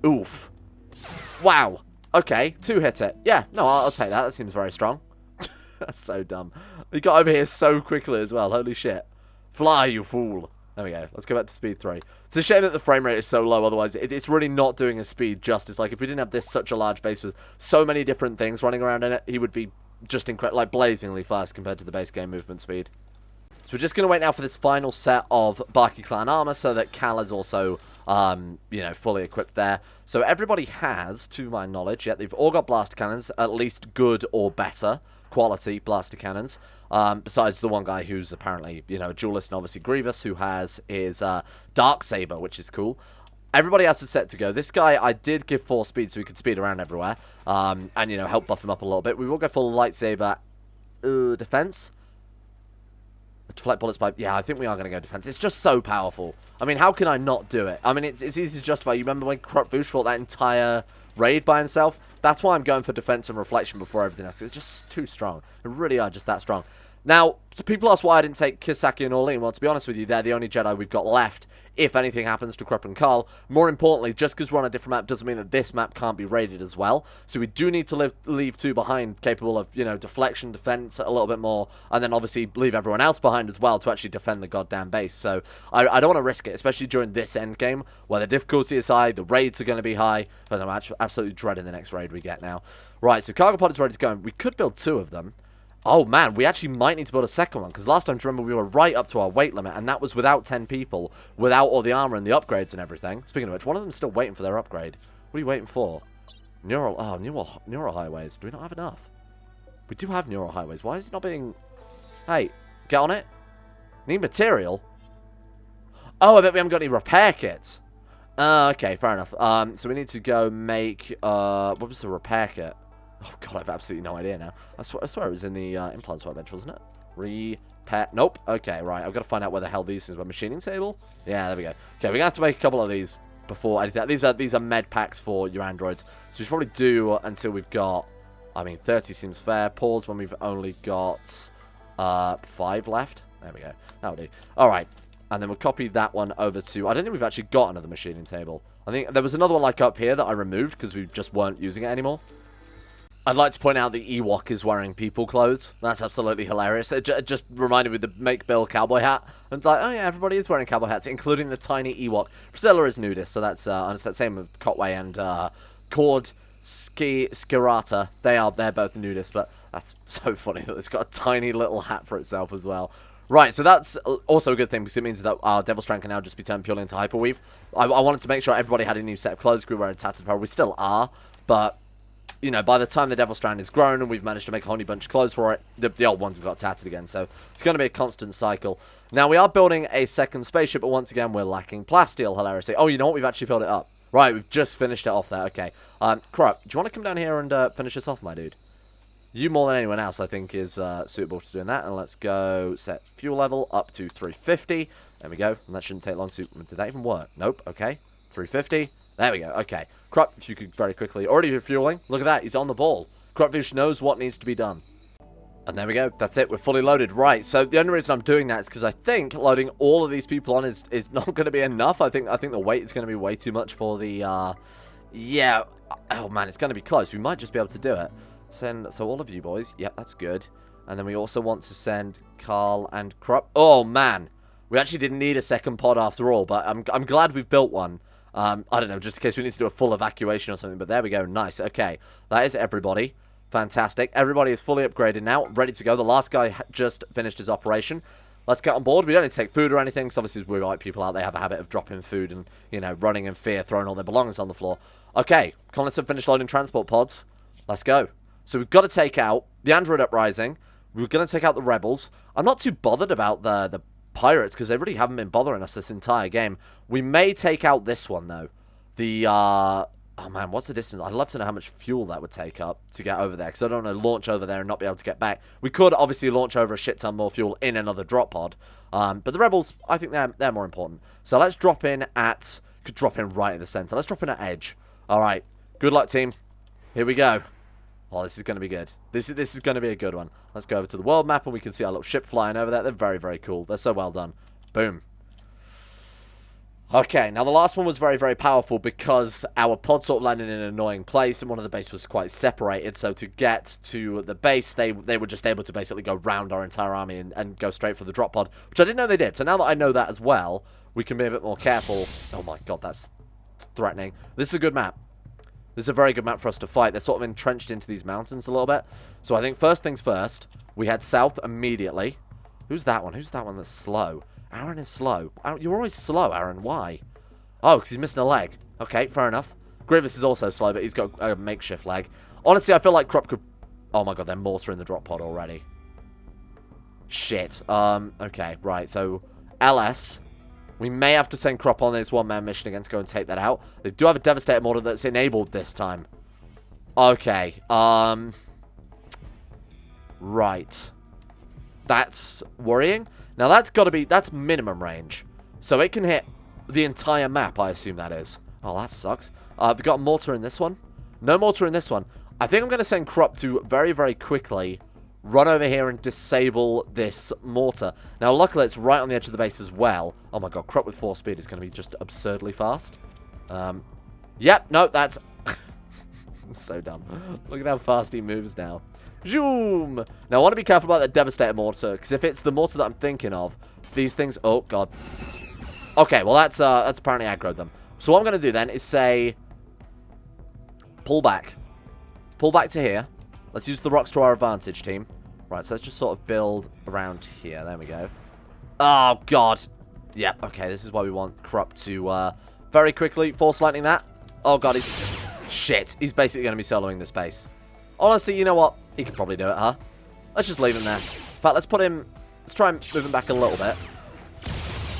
Oof. Wow. Okay, 2 hit it. Yeah, no, I'll take that. That seems very strong. That's so dumb. He got over here so quickly as well. Holy shit. Fly, you fool. There we go. Let's go back to speed 3. It's a shame that the frame rate is so low, otherwise it's really not doing a speed justice. Like, if we didn't have this such a large base with so many different things running around in it, he would be just like blazingly fast compared to the base game movement speed. So we're just going to wait now for this final set of Barky Clan armor so that Cal is also, you know, fully equipped there. So everybody has, to my knowledge, they've all got blaster cannons, at least good or better quality blaster cannons. Besides the one guy who's apparently, you know, a duelist, and obviously Grievous, who has his Dark Saber, which is cool. Everybody has a set to go. This guy, I did give 4 speed so he could speed around everywhere, and, you know, help buff him up a little bit. We will go full lightsaber defense. Deflect bullets by... Yeah, I think we are going to go defense. It's just so powerful. I mean, how can I not do it? I mean, it's easy to justify. You remember when Krup Voosh fought that entire raid by himself? That's why I'm going for defense and reflection before everything else. It's just too strong. They really are just that strong. Now, so people ask why I didn't take Kisaki and Orlean. Well, to be honest with you, they're the only Jedi we've got left if anything happens to Krup and Carl. More importantly, just because we're on a different map doesn't mean that this map can't be raided as well. So we do need to leave 2 behind, capable of, you know, deflection, defense a little bit more, and then obviously leave everyone else behind as well to actually defend the goddamn base. So I don't want to risk it, especially during this end game where the difficulty is high, the raids are going to be high, but I'm absolutely dreading the next raid we get now. Right, so cargo pod is ready to go. We could build 2 of them. Oh, man, we actually might need to build a second one, because last time, remember, we were right up to our weight limit, and that was without 10 people, without all the armor and the upgrades and everything. Speaking of which, one of them is still waiting for their upgrade. What are you waiting for? Neural highways. Do we not have enough? We do have neural highways. Why is it not being... Hey, get on it. Need material? Oh, I bet we haven't got any repair kits. Okay, fair enough. So we need to go make... what was the repair kit? Oh, God, I have absolutely no idea now. I swear it was in the implant swap bench, wasn't it? Repair... Nope. Okay, right. I've got to find out where the hell these things were. Machining table? Yeah, there we go. Okay, we're going to have to make a couple of these before anything. These are med packs for your androids. So we should probably do until we've got... I mean, 30 seems fair. Pause when we've only got 5 left. There we go. That'll do. All right. And then we'll copy that one over to... I don't think we've actually got another machining table. I think there was another one like up here that I removed because we just weren't using it anymore. I'd like to point out the Ewok is wearing people clothes. That's absolutely hilarious. It just reminded me of the Make Bill cowboy hat. And it's like, oh yeah, everybody is wearing cowboy hats, including the tiny Ewok. Priscilla is nudist, so that's the same with Cotway and Cord Skirata. They're both nudists, but that's so funny that it's got a tiny little hat for itself as well. Right, so that's also a good thing because it means that our Devil Strand can now just be turned purely into Hyperweave. I wanted to make sure everybody had a new set of clothes. We were in tattered apparel. We still are, but... You know, by the time the Devil Strand is grown and we've managed to make a whole new bunch of clothes for it, the old ones have got tattered again. So it's going to be a constant cycle. Now, we are building a second spaceship, but once again, we're lacking plasteel, hilariously. Oh, you know what? We've actually filled it up. Right, we've just finished it off there. Okay. Krup, do you want to come down here and finish this off, my dude? You more than anyone else, I think, is suitable to doing that. And let's go set fuel level up to 350. There we go. And that shouldn't take long to... Did that even work? Nope. Okay. 350. There we go. Okay. Krup, if you could very quickly... Already refueling. Look at that. He's on the ball. Krup Voosh knows what needs to be done. And there we go. That's it. We're fully loaded. Right. So the only reason I'm doing that is because I think loading all of these people on is not going to be enough. I think the weight is going to be way too much for the... Yeah. Oh, man. It's going to be close. We might just be able to do it. So all of you boys. Yep, that's good. And then we also want to send Carl and Krup. Oh, man. We actually didn't need a second pod after all, but I'm glad we've built one. I don't know, just in case we need to do a full evacuation or something, but there we go. Nice. Okay, that is everybody. Fantastic. Everybody is fully upgraded now, ready to go. The last guy just finished his operation. Let's get on board. We don't need to take food or anything, because obviously we like people out, they have a habit of dropping food and, you know, running in fear, throwing all their belongings on the floor. Okay, colonists have finished loading transport pods. Let's go. So we've got to take out the Android Uprising. We're going to take out the Rebels. I'm not too bothered about the pirates, because they really haven't been bothering us this entire game. We may take out this one, though. The, oh man, what's the distance? I'd love to know how much fuel that would take up to get over there, because I don't want to launch over there and not be able to get back. We could obviously launch over a shit ton more fuel in another drop pod, but the Rebels, I think they're more important. So let's drop in at, could drop in right at the center. Let's drop in at Edge. All right, good luck, team. Here we go. Oh, this is going to be good. This is going to be a good one. Let's go over to the world map, and we can see our little ship flying over there. They're very, very cool. They're so well done. Boom. Okay, now the last one was very, very powerful because our pod sort of landed in an annoying place and one of the base was quite separated. So to get to the base, they were just able to basically go round our entire army and go straight for the drop pod, which I didn't know they did. So now that I know that as well, we can be a bit more careful. Oh my god, that's threatening. This is a good map. This is a very good map for us to fight. They're sort of entrenched into these mountains a little bit. So I think first things first, we head south immediately. Who's that one? Who's that one that's slow? Aaron is slow. You're always slow, Aaron. Why? Oh, because he's missing a leg. Okay, fair enough. Grievous is also slow, but he's got a makeshift leg. Honestly, I feel like Krup could... Oh my god, they're mortar in the drop pod already. Shit. Okay, right. So, LFs. We may have to send Krup on this one-man mission again to go and take that out. They do have a Devastator mortar that's enabled this time. Okay. Right. That's worrying. Now, that's got to be... That's minimum range. So, it can hit the entire map, I assume that is. Oh, that sucks. We've got a mortar in this one. No mortar in this one. I think I'm going to send Krup to very, very quickly run over here and disable this mortar. Now, luckily, it's right on the edge of the base as well. Oh, my God. Krup with 4 speed is going to be just absurdly fast. Yep. No, that's... I'm so dumb. Look at how fast he moves now. Zoom! Now, I want to be careful about that Devastator mortar, because if it's the mortar that I'm thinking of, these things... Oh, God. Okay, well, that's apparently aggroed them. So what I'm going to do then is say... Pull back. Pull back to here. Let's use the rocks to our advantage, team. Right, so let's just sort of build around here. There we go. Oh, God. Yeah, okay, this is why we want Krup to very quickly force lightning that. Oh, God, he's... Shit, he's basically going to be soloing this base. Honestly, you know what? He could probably do it, huh? Let's just leave him there. In fact, let's put him... Let's try and move him back a little bit.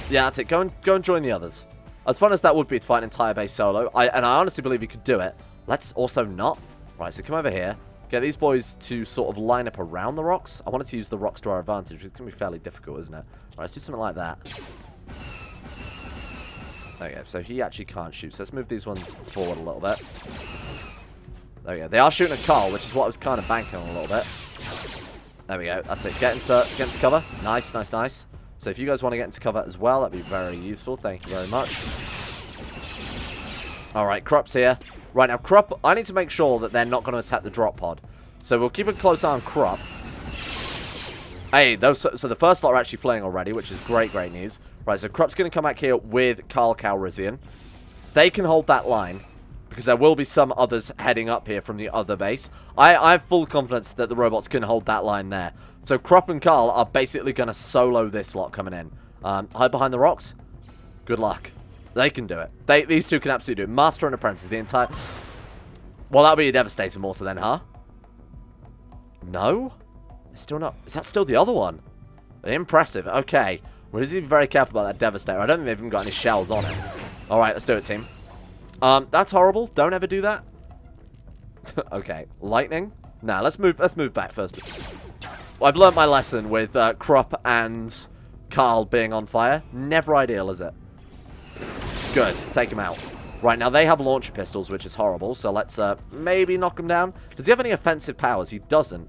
Yeah, that's it. Go and join the others. As fun as that would be to fight an entire base solo, and I honestly believe he could do it. Let's also not. Right, so come over here. Get these boys to sort of line up around the rocks. I wanted to use the rocks to our advantage. It's going to be fairly difficult, isn't it? Right, let's do something like that. There we go. So he actually can't shoot. So let's move these ones forward a little bit. There we go. They are shooting at Carl, which is what I was kind of banking on a little bit. There we go. That's it. Get into cover. Nice, nice, nice. So if you guys want to get into cover as well, that'd be very useful. Thank you very much. Alright, Krup's here. Right, now Krup, I need to make sure that they're not going to attack the drop pod. So we'll keep a close eye on Krup. Hey, so the first lot are actually flaying already, which is great, great news. Right, so Krup's going to come back here with Carl Calrissian. They can hold that line, because there will be some others heading up here from the other base. I have full confidence that the robots can hold that line there. So Krup and Carl are basically going to solo this lot coming in. Hide behind the rocks. Good luck. They can do it. These two can absolutely do it. Master and Apprentice, the entire... Well, that'll be a Devastator mortar then, huh? No? Still not... Is that still the other one? Impressive. Okay. We need to be very careful about that Devastator. I don't think they've even got any shells on it. Alright, let's do it, team. That's horrible. Don't ever do that. Okay. Lightning? Nah, let's move back first. Well, I've learnt my lesson with Krup and Carl being on fire. Never ideal, is it? Good. Take him out. Right, now they have launcher pistols, which is horrible. So let's maybe knock him down. Does he have any offensive powers? He doesn't.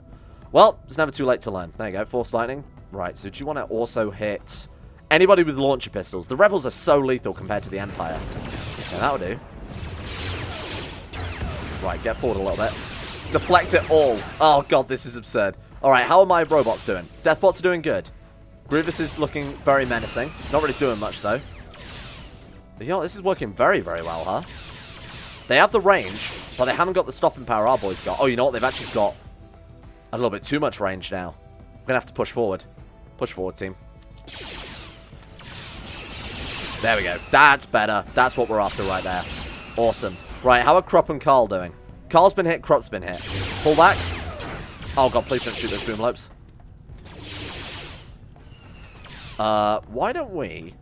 Well, it's never too late to learn. There you go. Force lightning. Right, so do you want to also hit anybody with launcher pistols? The rebels are so lethal compared to the Empire. Yeah, that'll do. Right, get forward a little bit. Deflect it all. Oh, God, this is absurd. All right, how are my robots doing? Deathbots are doing good. Grievous is looking very menacing. Not really doing much, though. But, you know, this is working very, very well, huh? They have the range, but they haven't got the stopping power our boys got. Oh, you know what? They've actually got a little bit too much range now. We're going to have to push forward. Push forward, team. There we go. That's better. That's what we're after right there. Awesome. Right, how are Krup and Carl doing? Carl's been hit, Krup's been hit. Pull back. Oh, God, please don't shoot those boom lopes. Why don't we...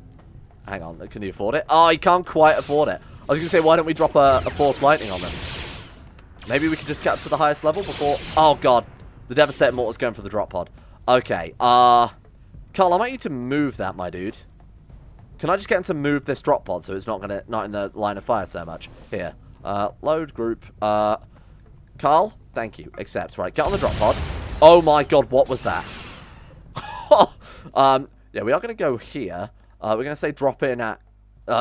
Hang on, can you afford it? Oh, he can't quite afford it. I was going to say, why don't we drop a force lightning on them? Maybe we could just get up to the highest level before... Oh, God. The Devastator mortar's going for the drop pod. Okay, Carl, I might need to move that, my dude. Can I just get him to move this drop pod so it's not in the line of fire so much? Here. Load group. Carl, thank you. Accept. Right, get on the drop pod. Oh my God, what was that? Yeah, we are going to go here. We're going to say drop in at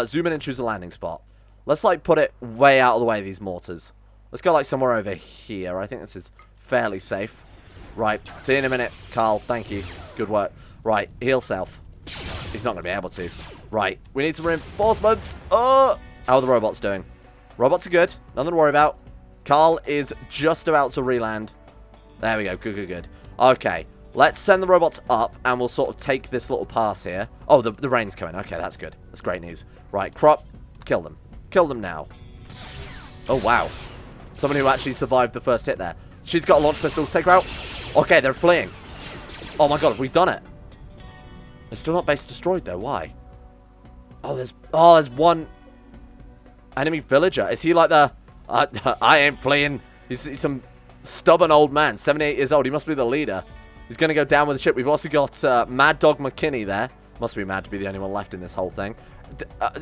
Zoom in and choose a landing spot. Let's, like, put it way out of the way, these mortars. Let's go, like, somewhere over here. I think this is fairly safe. Right. See you in a minute, Carl. Thank you. Good work. Right. Heal self. He's not going to be able to. Right. We need some reinforcements. Oh! How are the robots doing? Robots are good. Nothing to worry about. Carl is just about to re-land. There we go. Good, good, good. Okay. Let's send the robots up, and we'll sort of take this little pass here. Oh, the rain's coming. Okay, that's good. That's great news. Right. Krup. Kill them. Kill them now. Oh, wow. Someone who actually survived the first hit there. She's got a launch pistol. Take her out. Okay, they're fleeing. Oh, my God. Have we done it? They're still not base destroyed, though. Why? Oh, there's one enemy villager. Is he like the... I ain't fleeing. He's some stubborn old man. 78 years old. He must be the leader. He's going to go down with the ship. We've also got Mad Dog McKinney there. Must be mad to be the only one left in this whole thing.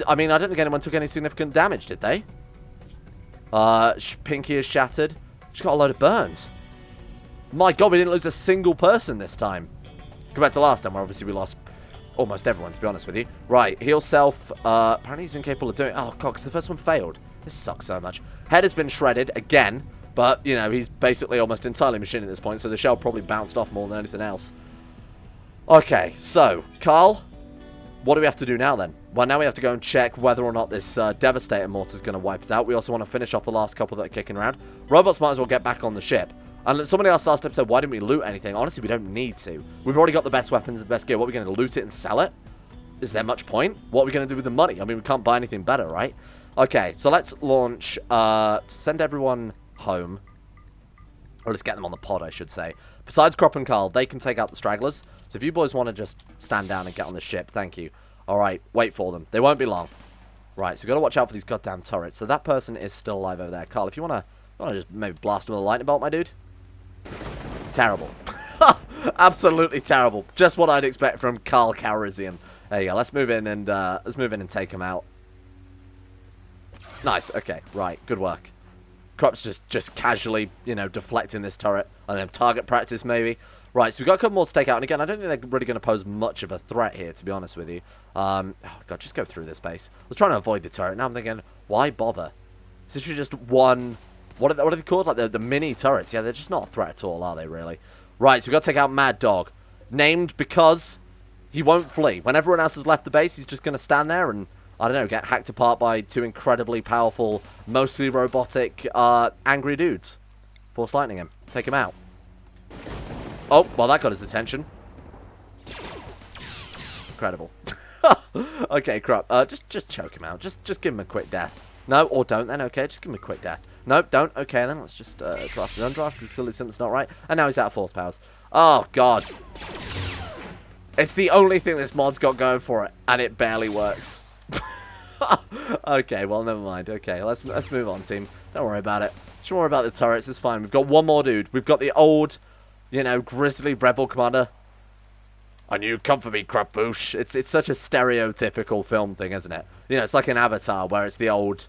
I mean, I don't think anyone took any significant damage, did they? Pinky is shattered. She's got a load of burns. My God, we didn't lose a single person this time. Compared to last time, where obviously we lost almost everyone, to be honest with you. Right, heal self. Apparently he's incapable of doing it. Oh, God, because the first one failed. This sucks so much. Head has been shredded again. But, you know, he's basically almost entirely machine at this point, so the shell probably bounced off more than anything else. Okay, so, Carl, what do we have to do now then? Well, now we have to go and check whether or not this Devastator mortar is going to wipe us out. We also want to finish off the last couple that are kicking around. Robots might as well get back on the ship. And somebody asked last episode, why didn't we loot anything? Honestly, we don't need to. We've already got the best weapons and best gear. What are we going to loot it and sell it? Is there much point? What are we going to do with the money? I mean, we can't buy anything better, right? Okay, so let's launch, send everyone home. Or let's get them on the pod, I should say. Besides Krup and Carl, they can take out the stragglers. So if you boys want to just stand down and get on the ship, thank you. Alright, wait for them. They won't be long. Right, so we've got to watch out for these goddamn turrets. So that person is still alive over there. Carl, if you want to just maybe blast them with a lightning bolt, my dude. Terrible. Absolutely terrible. Just what I'd expect from Carl Calrissian. There you go. Let's move in and take him out. Nice. Okay. Right. Good work. Krup's just casually, you know, deflecting this turret. And then target practice, maybe. Right, so we've got a couple more to take out. And again, I don't think they're really going to pose much of a threat here, to be honest with you. Oh, God, just go through this base. I was trying to avoid the turret. Now I'm thinking, why bother? It's literally just one... What are they called? Like the mini turrets. Yeah, they're just not a threat at all, are they, really? Right, so we've got to take out Mad Dog. Named because he won't flee. When everyone else has left the base, he's just going to stand there and... I don't know, get hacked apart by two incredibly powerful, mostly robotic, angry dudes. Force lightning him. Take him out. Oh, well, that got his attention. Incredible. Okay, Krup. Just choke him out. Just give him a quick death. No, or don't then. Okay, just give him a quick death. Nope, don't. Okay, then let's just draft and undraft because clearly something's not right. And now he's out of force powers. Oh, God. It's the only thing this mod's got going for it, and it barely works. Okay, well, never mind. Okay, let's move on, team. Don't worry about it. Don't worry about the turrets. It's fine. We've got one more dude. We've got the old, you know, grizzly rebel commander. I knew you'd come for me, Krup Voosh. It's such a stereotypical film thing, isn't it? You know, it's like an Avatar where it's the old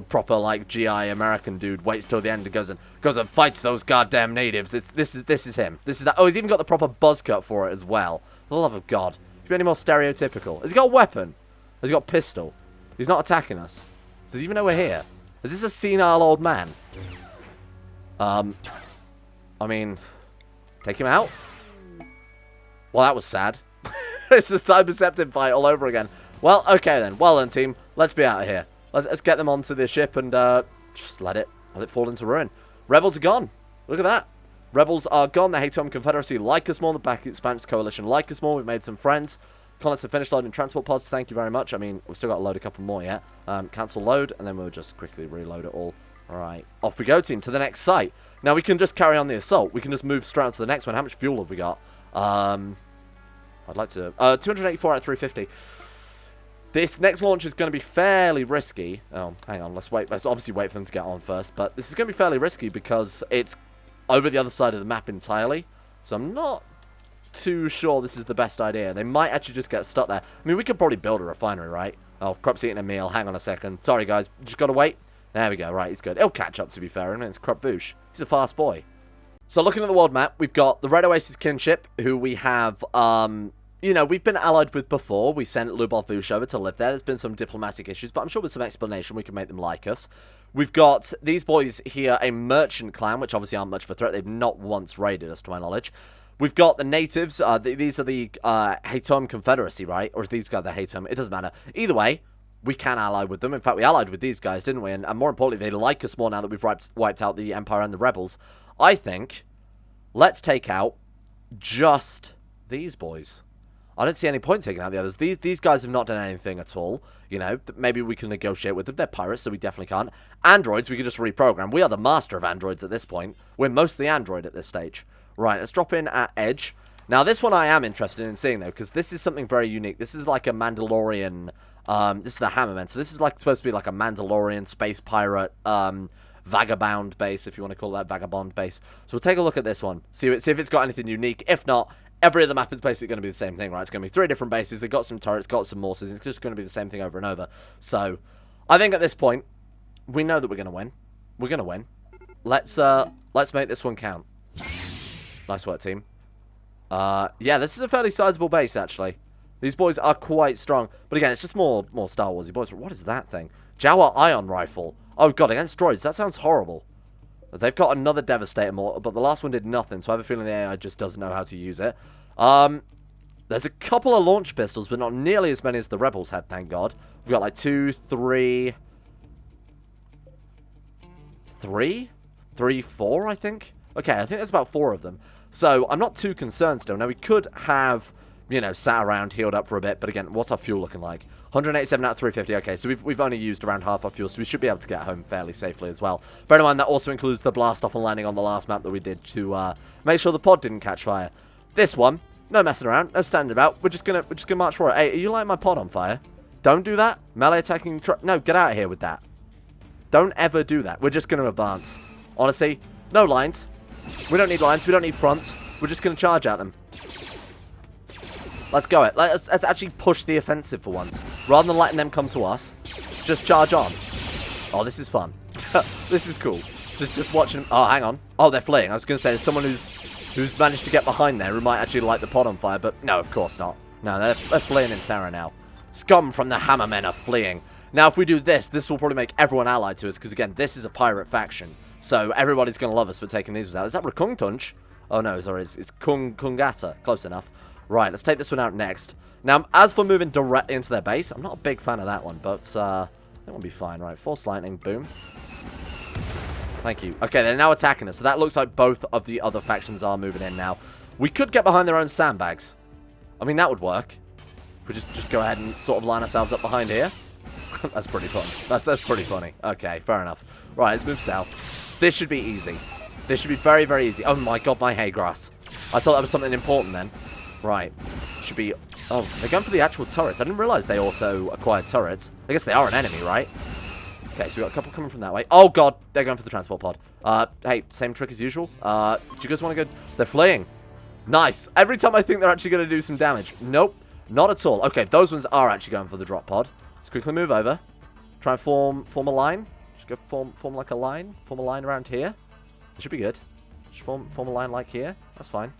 proper like GI American dude waits till the end and goes and fights those goddamn natives. This is him. This is that. Oh, he's even got the proper buzz cut for it as well. For the love of God. Could you be any more stereotypical? Has he got a weapon? Has he got a pistol? He's not attacking us. Does he even know we're here? Is this a senile old man? I mean, take him out? Well, that was sad. It's a time perceptive fight all over again. Well, okay then. Well then, team. Let's be out of here. Let's get them onto the ship and just let it fall into ruin. Rebels are gone. Look at that. Rebels are gone. The Hatom Confederacy like us more. The Back Expanse Coalition like us more. We've made some friends. Conlets have finished loading transport pods. Thank you very much. I mean, we've still got to load a couple more yet. Cancel load, and then we'll just quickly reload it all. All right. Off we go, team, to the next site. Now, we can just carry on the assault. We can just move straight on to the next one. How much fuel have we got? I'd like to... 284 out of 350. This next launch is going to be fairly risky. Oh, hang on. Let's wait. Let's obviously wait for them to get on first. But this is going to be fairly risky because it's over the other side of the map entirely. So I'm not too sure this is the best idea. They might actually just get stuck there. I mean, we could probably build a refinery, right? Oh, Krup's eating a meal. Hang on a second. Sorry, guys. Just got to wait. There we go. Right, he's good. He'll catch up, to be fair. I mean, it's Krup Voosh. He's a fast boy. So looking at the world map, we've got the Red Oasis kinship, who we have, you you know, we've been allied with before. We sent Ludeon Voosh over to live there. There's been some diplomatic issues, but I'm sure with some explanation we can make them like us. We've got these boys here, a merchant clan, which obviously aren't much of a threat. They've not once raided us, to my knowledge. We've got the natives. These are the Hatom Confederacy, right? Or is these guys the Hatom? It doesn't matter. Either way, we can ally with them. In fact, we allied with these guys, didn't we? And more importantly, they like us more now that we've wiped out the Empire and the rebels. I think, let's take out just these boys. I don't see any point taking out the others. These guys have not done anything at all. You know, maybe we can negotiate with them. They're pirates, so we definitely can't. Androids, we can just reprogram. We are the master of androids at this point. We're mostly android at this stage. Right, let's drop in at Edge. Now, this one I am interested in seeing, though, because this is something very unique. This is like a Mandalorian... this is the Hammermen, so this is like supposed to be like a Mandalorian space pirate vagabond base, if you want to call that vagabond base. So we'll take a look at this one, see if it's got anything unique. If not, every other map is basically going to be the same thing, right? It's going to be 3 different bases. They've got some turrets, got some mortars. It's just going to be the same thing over and over. So I think at this point, we know that we're going to win. We're going to win. Let's make this one count. Nice work, team. Yeah, this is a fairly sizable base, actually. These boys are quite strong. But again, it's just more Star Warsy boys. What is that thing? Jawa Ion Rifle. Oh, God, against droids. That sounds horrible. They've got another Devastator mortar, but the last one did nothing, so I have a feeling the AI just doesn't know how to use it. There's a couple of launch pistols, but not nearly as many as the Rebels had, thank God. We've got like 2, 3, 4, I think. Okay, I think there's about 4 of them. So I'm not too concerned still. Now, we could have, you know, sat around, healed up for a bit, but again, what's our fuel looking like? 187 out of 350. Okay, so we've only used around half our fuel, so we should be able to get home fairly safely as well. Bear in mind, that also includes the blast off and landing on the last map that we did to make sure the pod didn't catch fire. This one, no messing around, no standing about. We're just gonna march for it. Hey, are you lighting my pod on fire? Don't do that. Melee attacking. No, get out of here with that. Don't ever do that. We're just gonna advance. Honestly, no lines. We don't need lines. We don't need fronts. We're just gonna charge at them. Let's go it. Let's actually push the offensive for once. Rather than letting them come to us, just charge on. Oh, this is fun. This is cool. Just watching them. Oh, hang on. Oh, they're fleeing. I was going to say, there's someone who's managed to get behind there who might actually light the pod on fire, but no, of course not. No, they're fleeing in terror now. Scum from the Hammermen are fleeing. Now, if we do this will probably make everyone allied to us, because again, this is a pirate faction. So everybody's going to love us for taking these out. Is that Rakung Tunch? Oh, no, sorry. It's Kungata. Close enough. Right, let's take this one out next. Now, as for moving directly into their base, I'm not a big fan of that one, but that will be fine. Right, Force Lightning, boom. Thank you. Okay, they're now attacking us, so that looks like both of the other factions are moving in now. We could get behind their own sandbags. I mean, that would work. If we just go ahead and sort of line ourselves up behind here. That's pretty fun. That's pretty funny. Okay, fair enough. Right, let's move south. This should be easy. This should be very, very easy. Oh my God, my hay grass. I thought that was something important then. Right. Should be... Oh, they're going for the actual turrets. I didn't realize they auto-acquired turrets. I guess they are an enemy, right? Okay, so we've got a couple coming from that way. Oh, God. They're going for the transport pod. Hey, same trick as usual. Do you guys want to go... They're fleeing. Nice. Every time I think they're actually going to do some damage. Nope. Not at all. Okay, those ones are actually going for the drop pod. Let's quickly move over. Try and form a line. Just go form like a line. Form a line around here. It should be good. Just form a line like here. That's fine.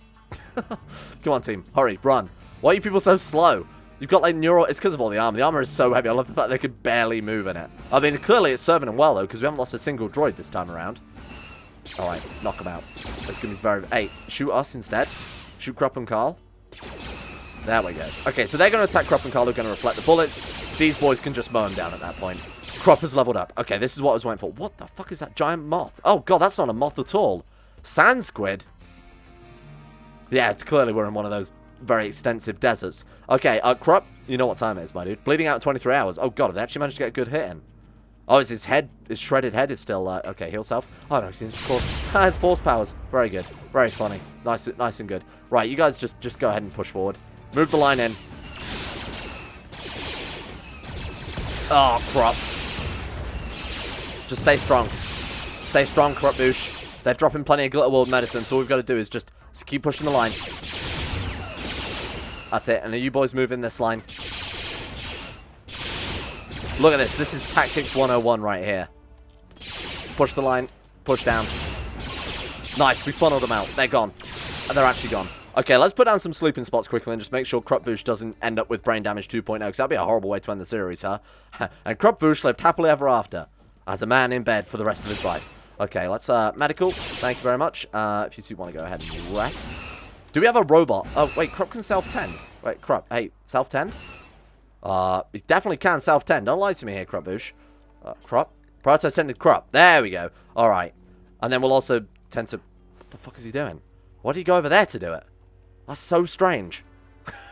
Come on, team. Hurry. Run. Why are you people so slow? You've got, like, neural... It's because of all the armor. The armor is so heavy. I love the fact they could barely move in it. I mean, clearly it's serving them well, though, because we haven't lost a single droid this time around. Alright. Knock them out. It's going to be very... Hey, shoot us instead. Shoot Krup and Carl. There we go. Okay, so they're going to attack Krup and Carl. They're going to reflect the bullets. These boys can just mow them down at that point. Krup has leveled up. Okay, this is what I was waiting for. What the fuck is that giant moth? Oh, God, that's not a moth at all. Sand squid? Yeah, it's clearly we're in one of those very extensive deserts. Okay, Krup, you know what time it is, my dude. Bleeding out in 23 hours. Oh, God, have they actually managed to get a good hit in? Oh, is his head, his shredded head is still, okay, heal self. Oh, no, he's his force powers. Very good. Very funny. Nice and good. Right, you guys just go ahead and push forward. Move the line in. Oh, Krup. Just stay strong. Stay strong, Krup Voosh. They're dropping plenty of glitter world medicine, so all we've got to do is just keep pushing the line. That's it. And are you boys moving this line? Look at this. This is Tactics 101 right here. Push the line. Push down. Nice. We funneled them out. They're gone. They're actually gone. Okay, let's put down some sleeping spots quickly and just make sure Krup Voosh doesn't end up with brain damage 2.0, because that'd be a horrible way to end the series, huh? And Krup Voosh lived happily ever after as a man in bed for the rest of his life. Okay, let's, medical. Thank you very much. If you two want to go ahead and rest. Do we have a robot? Oh, wait, Krup can self-tend. Wait, Krup, hey, self-tend? He definitely can self-tend. Don't lie to me here, Krup Voosh. Krup? Prioritize tended Krup. There we go. Alright. And then we'll also tend to... What the fuck is he doing? Why did he go over there to do it? That's so strange.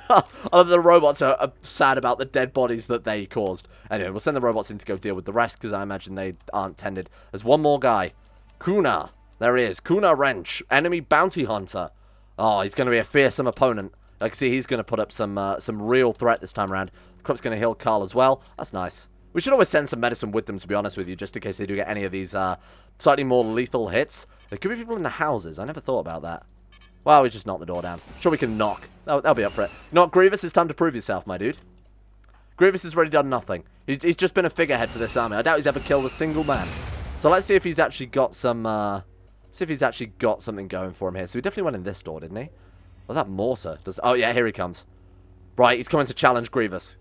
I love that the robots are sad about the dead bodies that they caused. Anyway, we'll send the robots in to go deal with the rest, because I imagine they aren't tended. There's one more guy. Kuna. There he is. Kuna Wrench. Enemy bounty hunter. Oh, he's going to be a fearsome opponent. I can see he's going to put up some real threat this time around. Krup's going to heal Carl as well. That's nice. We should always send some medicine with them, to be honest with you, just in case they do get any of these slightly more lethal hits. There could be people in the houses. I never thought about that. Well, we just knock the door down. Sure, we can knock. That'll be up for it. Not Grievous, it's time to prove yourself, my dude. Grievous has already done nothing. He's just been a figurehead for this army. I doubt he's ever killed a single man. So let's see if he's actually got some, something going for him here. So he definitely went in this door, didn't he? Well, that mortar does... Oh, yeah, here he comes. Right, he's coming to challenge Grievous.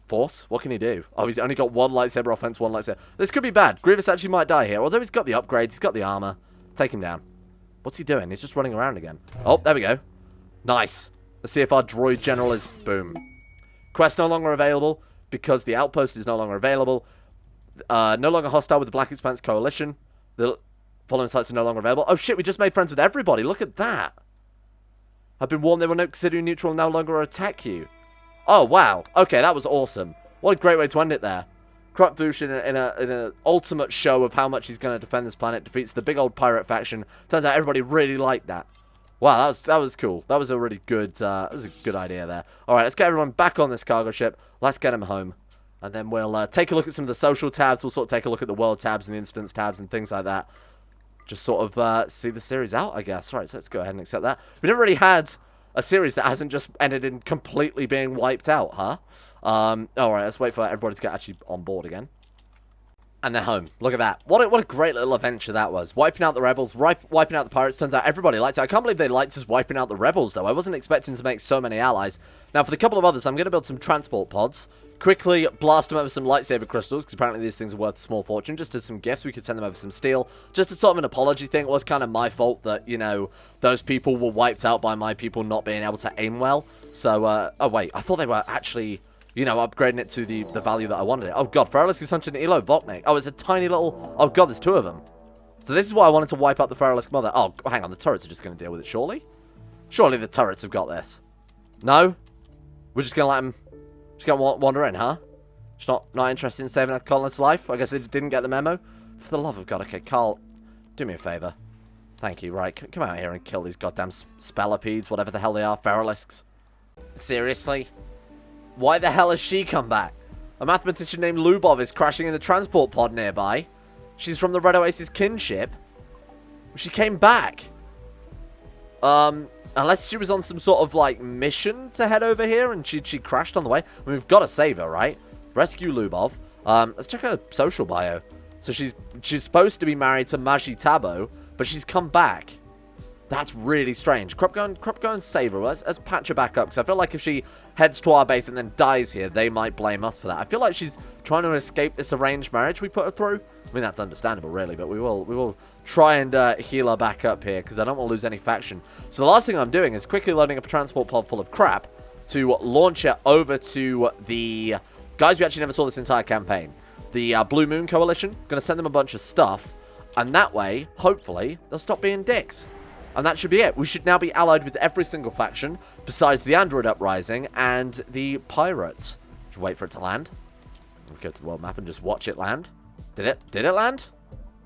Force? What can he do? Oh, he's only got one lightsaber offense, one lightsaber. This could be bad. Grievous actually might die here. Although he's got the upgrades, he's got the armor. Take him down. What's he doing? He's just running around again. Oh, there we go. Nice. Let's see if our droid general is... Boom. Quest no longer available because the outpost is no longer available. No longer hostile with the Black Expanse Coalition. The following sites are no longer available. Oh, shit, we just made friends with everybody. Look at that. I've been warned they will not consider you neutral and no longer attack you. Oh, wow. Okay, that was awesome. What a great way to end it there. Krup Voosh in an ultimate show of how much he's going to defend this planet, defeats the big old pirate faction. Turns out everybody really liked that. Wow, that was cool. That was a really good, that was a good idea there. All right, let's get everyone back on this cargo ship. Let's get them home. And then we'll take a look at some of the social tabs. We'll sort of take a look at the world tabs and the instance tabs and things like that. Just sort of see the series out, I guess. All right, so let's go ahead and accept that. We never really had a series that hasn't just ended in completely being wiped out, huh? Alright, let's wait for everybody to get actually on board again. And they're home. Look at that. What a great little adventure that was. Wiping out the rebels, wiping out the pirates. Turns out everybody liked it. I can't believe they liked us wiping out the rebels, though. I wasn't expecting to make so many allies. Now, for the couple of others, I'm going to build some transport pods. Quickly blast them over some lightsaber crystals, because apparently these things are worth a small fortune. Just as some gifts, we could send them over some steel. Just as sort of an apology thing. It was kind of my fault that, you know, those people were wiped out by my people not being able to aim well. So, oh wait, I thought they were actually... You know, upgrading it to the value that I wanted it. Oh, God. Feralisk is hunting Elo Voknik. Oh, it's a tiny little... Oh, God, there's two of them. So this is why I wanted to wipe out the Feralisk mother. Oh, hang on. The turrets are just going to deal with it, surely? Surely the turrets have got this. No? We're just going to let them... Just going to wander in, huh? Just not interested in saving a colonist's life? I guess they didn't get the memo? For the love of God. Okay, Carl, do me a favour. Thank you. Right, come out here and kill these goddamn spellipedes, whatever the hell they are. Feralisks. Seriously? Why the hell has she come back? A mathematician named Lubov is crashing in a transport pod nearby. She's from the Red Oasis kinship. She came back. Unless she was on some sort of, like, mission to head over here and she crashed on the way. I mean, we've got to save her, right? Rescue Lubov. Let's check her social bio. So she's supposed to be married to Maji Tabo, but she's come back. That's really strange. Krup, go and save her. Let's patch her back up, because I feel like if she heads to our base and then dies here, they might blame us for that. I feel like she's trying to escape this arranged marriage we put her through. I mean, that's understandable, really, but we will try and heal her back up here, because I don't want to lose any faction. So the last thing I'm doing is quickly loading up a transport pod full of crap to launch it over to the guys we actually never saw this entire campaign. The Blue Moon Coalition. Going to send them a bunch of stuff, and that way, hopefully, they'll stop being dicks. And that should be it. We should now be allied with every single faction, besides the Android Uprising and the Pirates. Should wait for it to land. We'll go to the world map and just watch it land. Did it land?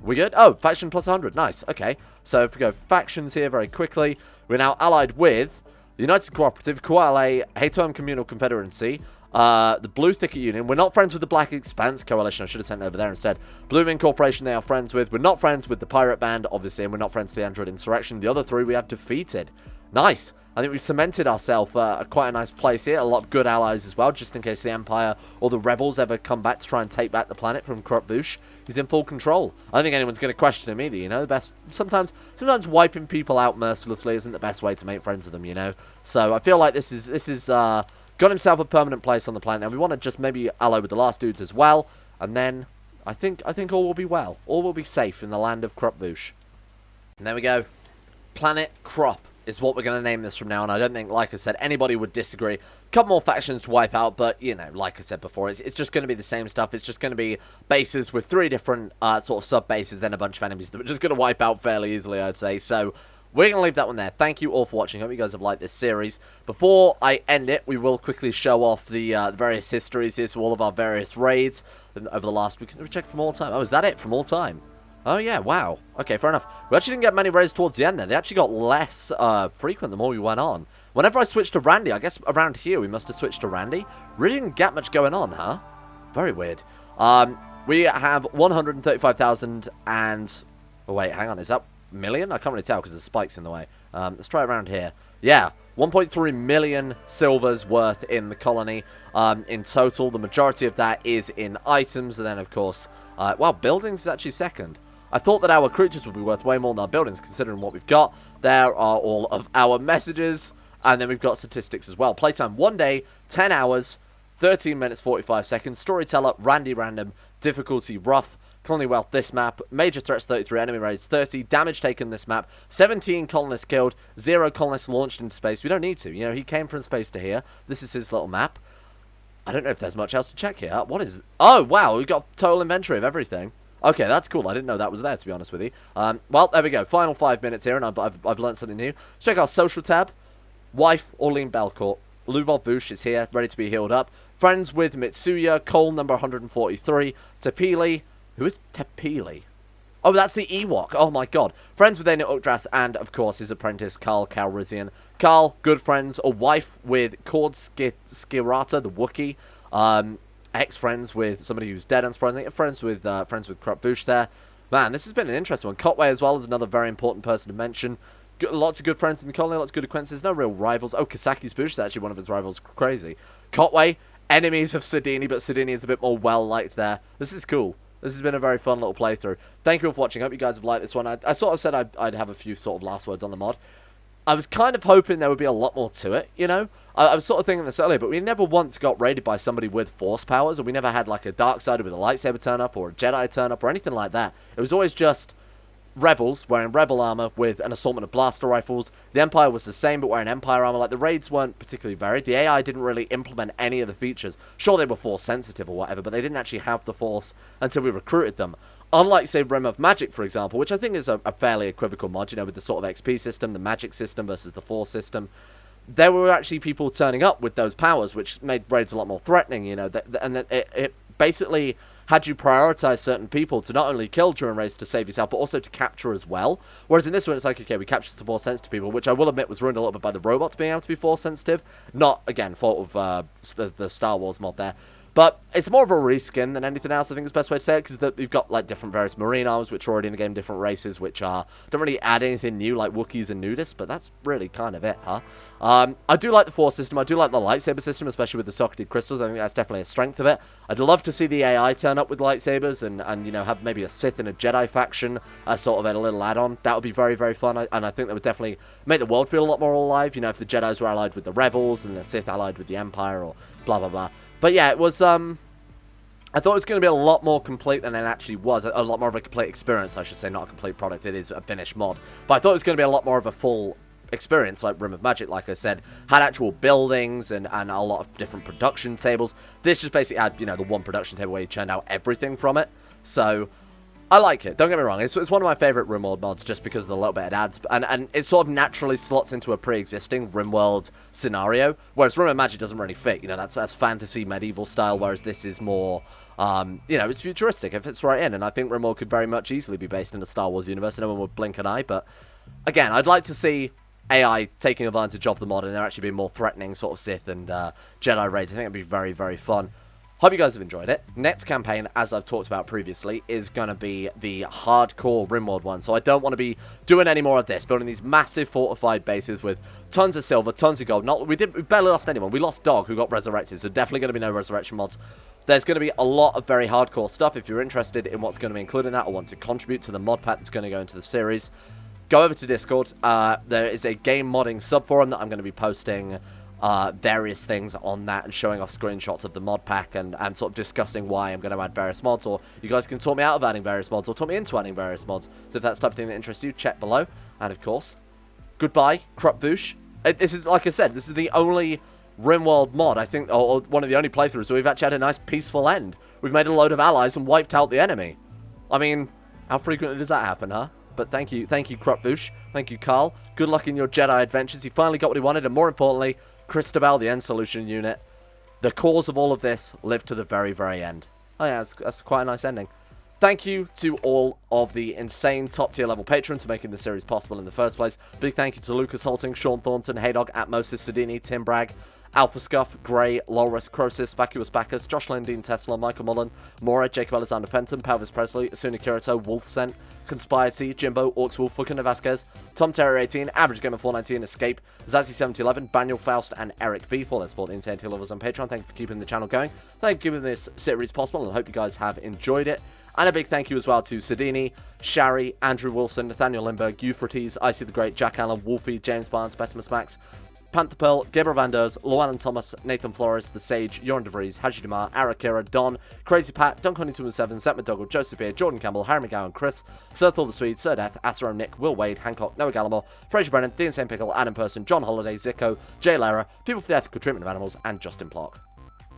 We good? Oh, faction plus 100. Nice. Okay. So if we go factions here very quickly, we're now allied with the United Cooperative, Kuala, Hatom Communal Confederacy, the Blue Thicket Union. We're not friends with the Black Expanse Coalition. I should have sent it over there instead. Blue Moon Corporation they are friends with. We're not friends with the Pirate Band, obviously, and we're not friends with the Android Insurrection. The other three we have defeated. Nice. I think we've cemented ourselves quite a nice place here. A lot of good allies as well, just in case the Empire or the Rebels ever come back to try and take back the planet from Krup Voosh. He's in full control. I don't think anyone's going to question him either, you know. The best sometimes wiping people out mercilessly isn't the best way to make friends with them, you know. So I feel like this is got himself a permanent place on the planet, and we want to just maybe ally with the last dudes as well, and then I think all will be well. All will be safe in the land of Krup Voosh. And there we go. Planet Krup is what we're going to name this from now on. I don't think, like I said, anybody would disagree. A couple more factions to wipe out, but, you know, like I said before, it's just going to be the same stuff. It's just going to be bases with 3 different sort of sub-bases, then a bunch of enemies that we're just going to wipe out fairly easily, I'd say. So we're going to leave that one there. Thank you all for watching. Hope you guys have liked this series. Before I end it, we will quickly show off the various histories here, so all of our various raids over the last week. Can we check from all time? Oh, is that it? From all time? Oh, yeah, wow. Okay, fair enough. We actually didn't get many raids towards the end there. They actually got less frequent the more we went on. Whenever I switched to Randy, I guess around here we must have switched to Randy. Really didn't get much going on, huh? Very weird. We have 135,000 and... Oh, wait, hang on. Is that million? I can't really tell because there's spikes in the way. Let's try around here. Yeah, 1.3 million silvers worth in the colony in total. The majority of that is in items, and then, of course... wow, buildings is actually second. I thought that our creatures would be worth way more than our buildings, considering what we've got. There are all of our messages, and then we've got statistics as well. Playtime 1 day, 10 hours, 13 minutes, 45 seconds. Storyteller, Randy Random, difficulty rough. Colony wealth this map, major threats 33, enemy raids 30, damage taken this map, 17 colonists killed, 0 colonists launched into space. We don't need to, you know, he came from space to here. This is his little map. I don't know if there's much else to check here. What is... Oh, wow, we've got total inventory of everything. Okay, that's cool. I didn't know that was there, to be honest with you. Well, there we go. Final 5 minutes here, and I've learned something new. Check our social tab. Wife, Orlean Belcourt. Ludeon Voosh is here, ready to be healed up. Friends with Mitsuya, Cole number 143. Tepili. Who is Tepili? Oh, that's the Ewok. Oh, my God. Friends with Enya Uktras and, of course, his apprentice, Carl Calrissian. Carl, good friends. A wife with Cord Skirata, the Wookiee. Ex-friends with somebody who's dead, unsurprisingly. Friends with Krup Voosh there. Man, this has been an interesting one. Cotway as well is another very important person to mention. Lots of good friends in the colony, lots of good acquaintances. No real rivals. Oh, Kasaki's Voosh is actually one of his rivals. Crazy. Cotway, enemies of Sidini, but Sidini is a bit more well-liked there. This is cool. This has been a very fun little playthrough. Thank you all for watching. Hope you guys have liked this one. I sort of said I'd have a few sort of last words on the mod. I was kind of hoping there would be a lot more to it, you know? I was sort of thinking this earlier, but we never once got raided by somebody with force powers, or we never had like a Darksider with a lightsaber turn up, or a Jedi turn up, or anything like that. It was always just rebels wearing rebel armor with an assortment of blaster rifles. The Empire was the same, but wearing Empire armor. Like, the raids weren't particularly varied. The AI didn't really implement any of the features. Sure, they were force sensitive or whatever, but they didn't actually have the force until we recruited them. Unlike, say, Rim of Magic, for example, which I think is a fairly equivocal mod, you know, with the sort of XP system, the magic system versus the force system. There were actually people turning up with those powers, which made raids a lot more threatening, you know, and it basically had you prioritize certain people to not only kill during raids to save yourself, but also to capture as well. Whereas in this one, it's like, okay, we captured some force sensitive people, which I will admit was ruined a little bit by the robots being able to be force sensitive. Not, again, fault of the Star Wars mod there. But it's more of a reskin than anything else, I think is the best way to say it, because you've got like different various marine arms, which are already in the game, different races, which don't really add anything new, like Wookiees and nudists, but that's really kind of it, huh? I do like the force system, I do like the lightsaber system, especially with the socketed crystals. I think that's definitely a strength of it. I'd love to see the AI turn up with lightsabers and you know, have maybe a Sith and a Jedi faction as sort of a little add-on. That would be very, very fun, and I think that would definitely make the world feel a lot more alive, you know, if the Jedis were allied with the Rebels and the Sith allied with the Empire, or blah, blah, blah. But yeah, it was, I thought it was going to be a lot more complete than it actually was. A lot more of a complete experience, I should say, not a complete product. It is a finished mod. But I thought it was going to be a lot more of a full experience, like Rim of Magic, like I said. Had actual buildings and a lot of different production tables. This just basically had, you know, the one production table where you churned out everything from it. So I like it. Don't get me wrong. It's one of my favorite Rimworld mods just because of the little bit it adds. And it sort of naturally slots into a pre-existing Rimworld scenario, whereas Rim of Magic doesn't really fit. You know, that's fantasy, medieval style, whereas this is more, you know, it's futuristic. It fits right in. And I think Rimworld could very much easily be based in the Star Wars universe. No one would blink an eye. But again, I'd like to see AI taking advantage of the mod and there actually being more threatening sort of Sith and Jedi raids. I think it'd be very, very fun. Hope you guys have enjoyed it. Next campaign, as I've talked about previously, is going to be the hardcore Rimworld one. So I don't want to be doing any more of this, building these massive fortified bases with tons of silver, tons of gold. We barely lost anyone. We lost Dog, who got resurrected, so definitely going to be no resurrection mods. There's going to be a lot of very hardcore stuff. If you're interested in what's going to be included in that or want to contribute to the mod pack that's going to go into the series, go over to Discord. There is a game modding subforum that I'm going to be posting various things on that and showing off screenshots of the mod pack and sort of discussing why I'm going to add various mods, or you guys can talk me out of adding various mods or talk me into adding various mods. So if that's the type of thing that interests you, check below. And of course, goodbye, Krup Voosh. This is, like I said, this is the only Rimworld mod, I think, or one of the only playthroughs where we've actually had a nice peaceful end. We've made a load of allies and wiped out the enemy. I mean, how frequently does that happen, huh? But thank you, Krup Voosh. Thank you, Carl. Good luck in your Jedi adventures. He finally got what he wanted, and more importantly, Christabel, the N.Solution Unit. The cause of all of this lived to the very, very end. Oh yeah, that's quite a nice ending. Thank you to all of the insane top-tier level patrons for making this series possible in the first place. Big thank you to Lucas Holting, Sean Thornton, Haydog, Atmosis, Sedini, Tim Bragg, Alpha Scuff, Grey, Loris, Crosis, Vacuous Bacchus, Josh Lindeen, Tesla, Michael Mullen, Mora, Jacob Alexander Fenton, Pelvis Presley, Asuna Kirito, Wolfscent, Conspiracy, Jimbo, Orcswolf, Fucking Vasquez, Tom Terry 18, Average Gamer 419, Escape, Zazie 7011, Baniel Faust, and Eric B for their support the Insane Lovers on Patreon. Thank you for keeping the channel going. Thank you for keeping this series possible, and I hope you guys have enjoyed it. And a big thank you as well to Sedini, Shari, Andrew Wilson, Nathaniel Lindbergh, Euphrates, Icy the Great, Jack Allen, Wolfie, James Barnes, Betimus Max, Panther Pearl, Gabriel Van Ders, Llewellyn Thomas, Nathan Flores, The Sage, Joran DeVries, Haji Demar, Arakira, Don, Crazy Pat, Dunk217, Zet McDougall, Joseph Beer, Jordan Campbell, Harry McGowan, Chris, Sir Thor the Swede, Sir Death, Asero Nick, Will Wade, Hancock, Noah Gallimore, Fraser Brennan, The Insane Pickle, Adam Person, John Holiday, Zico, Jay Lara, People for the Ethical Treatment of Animals, and Justin Plock.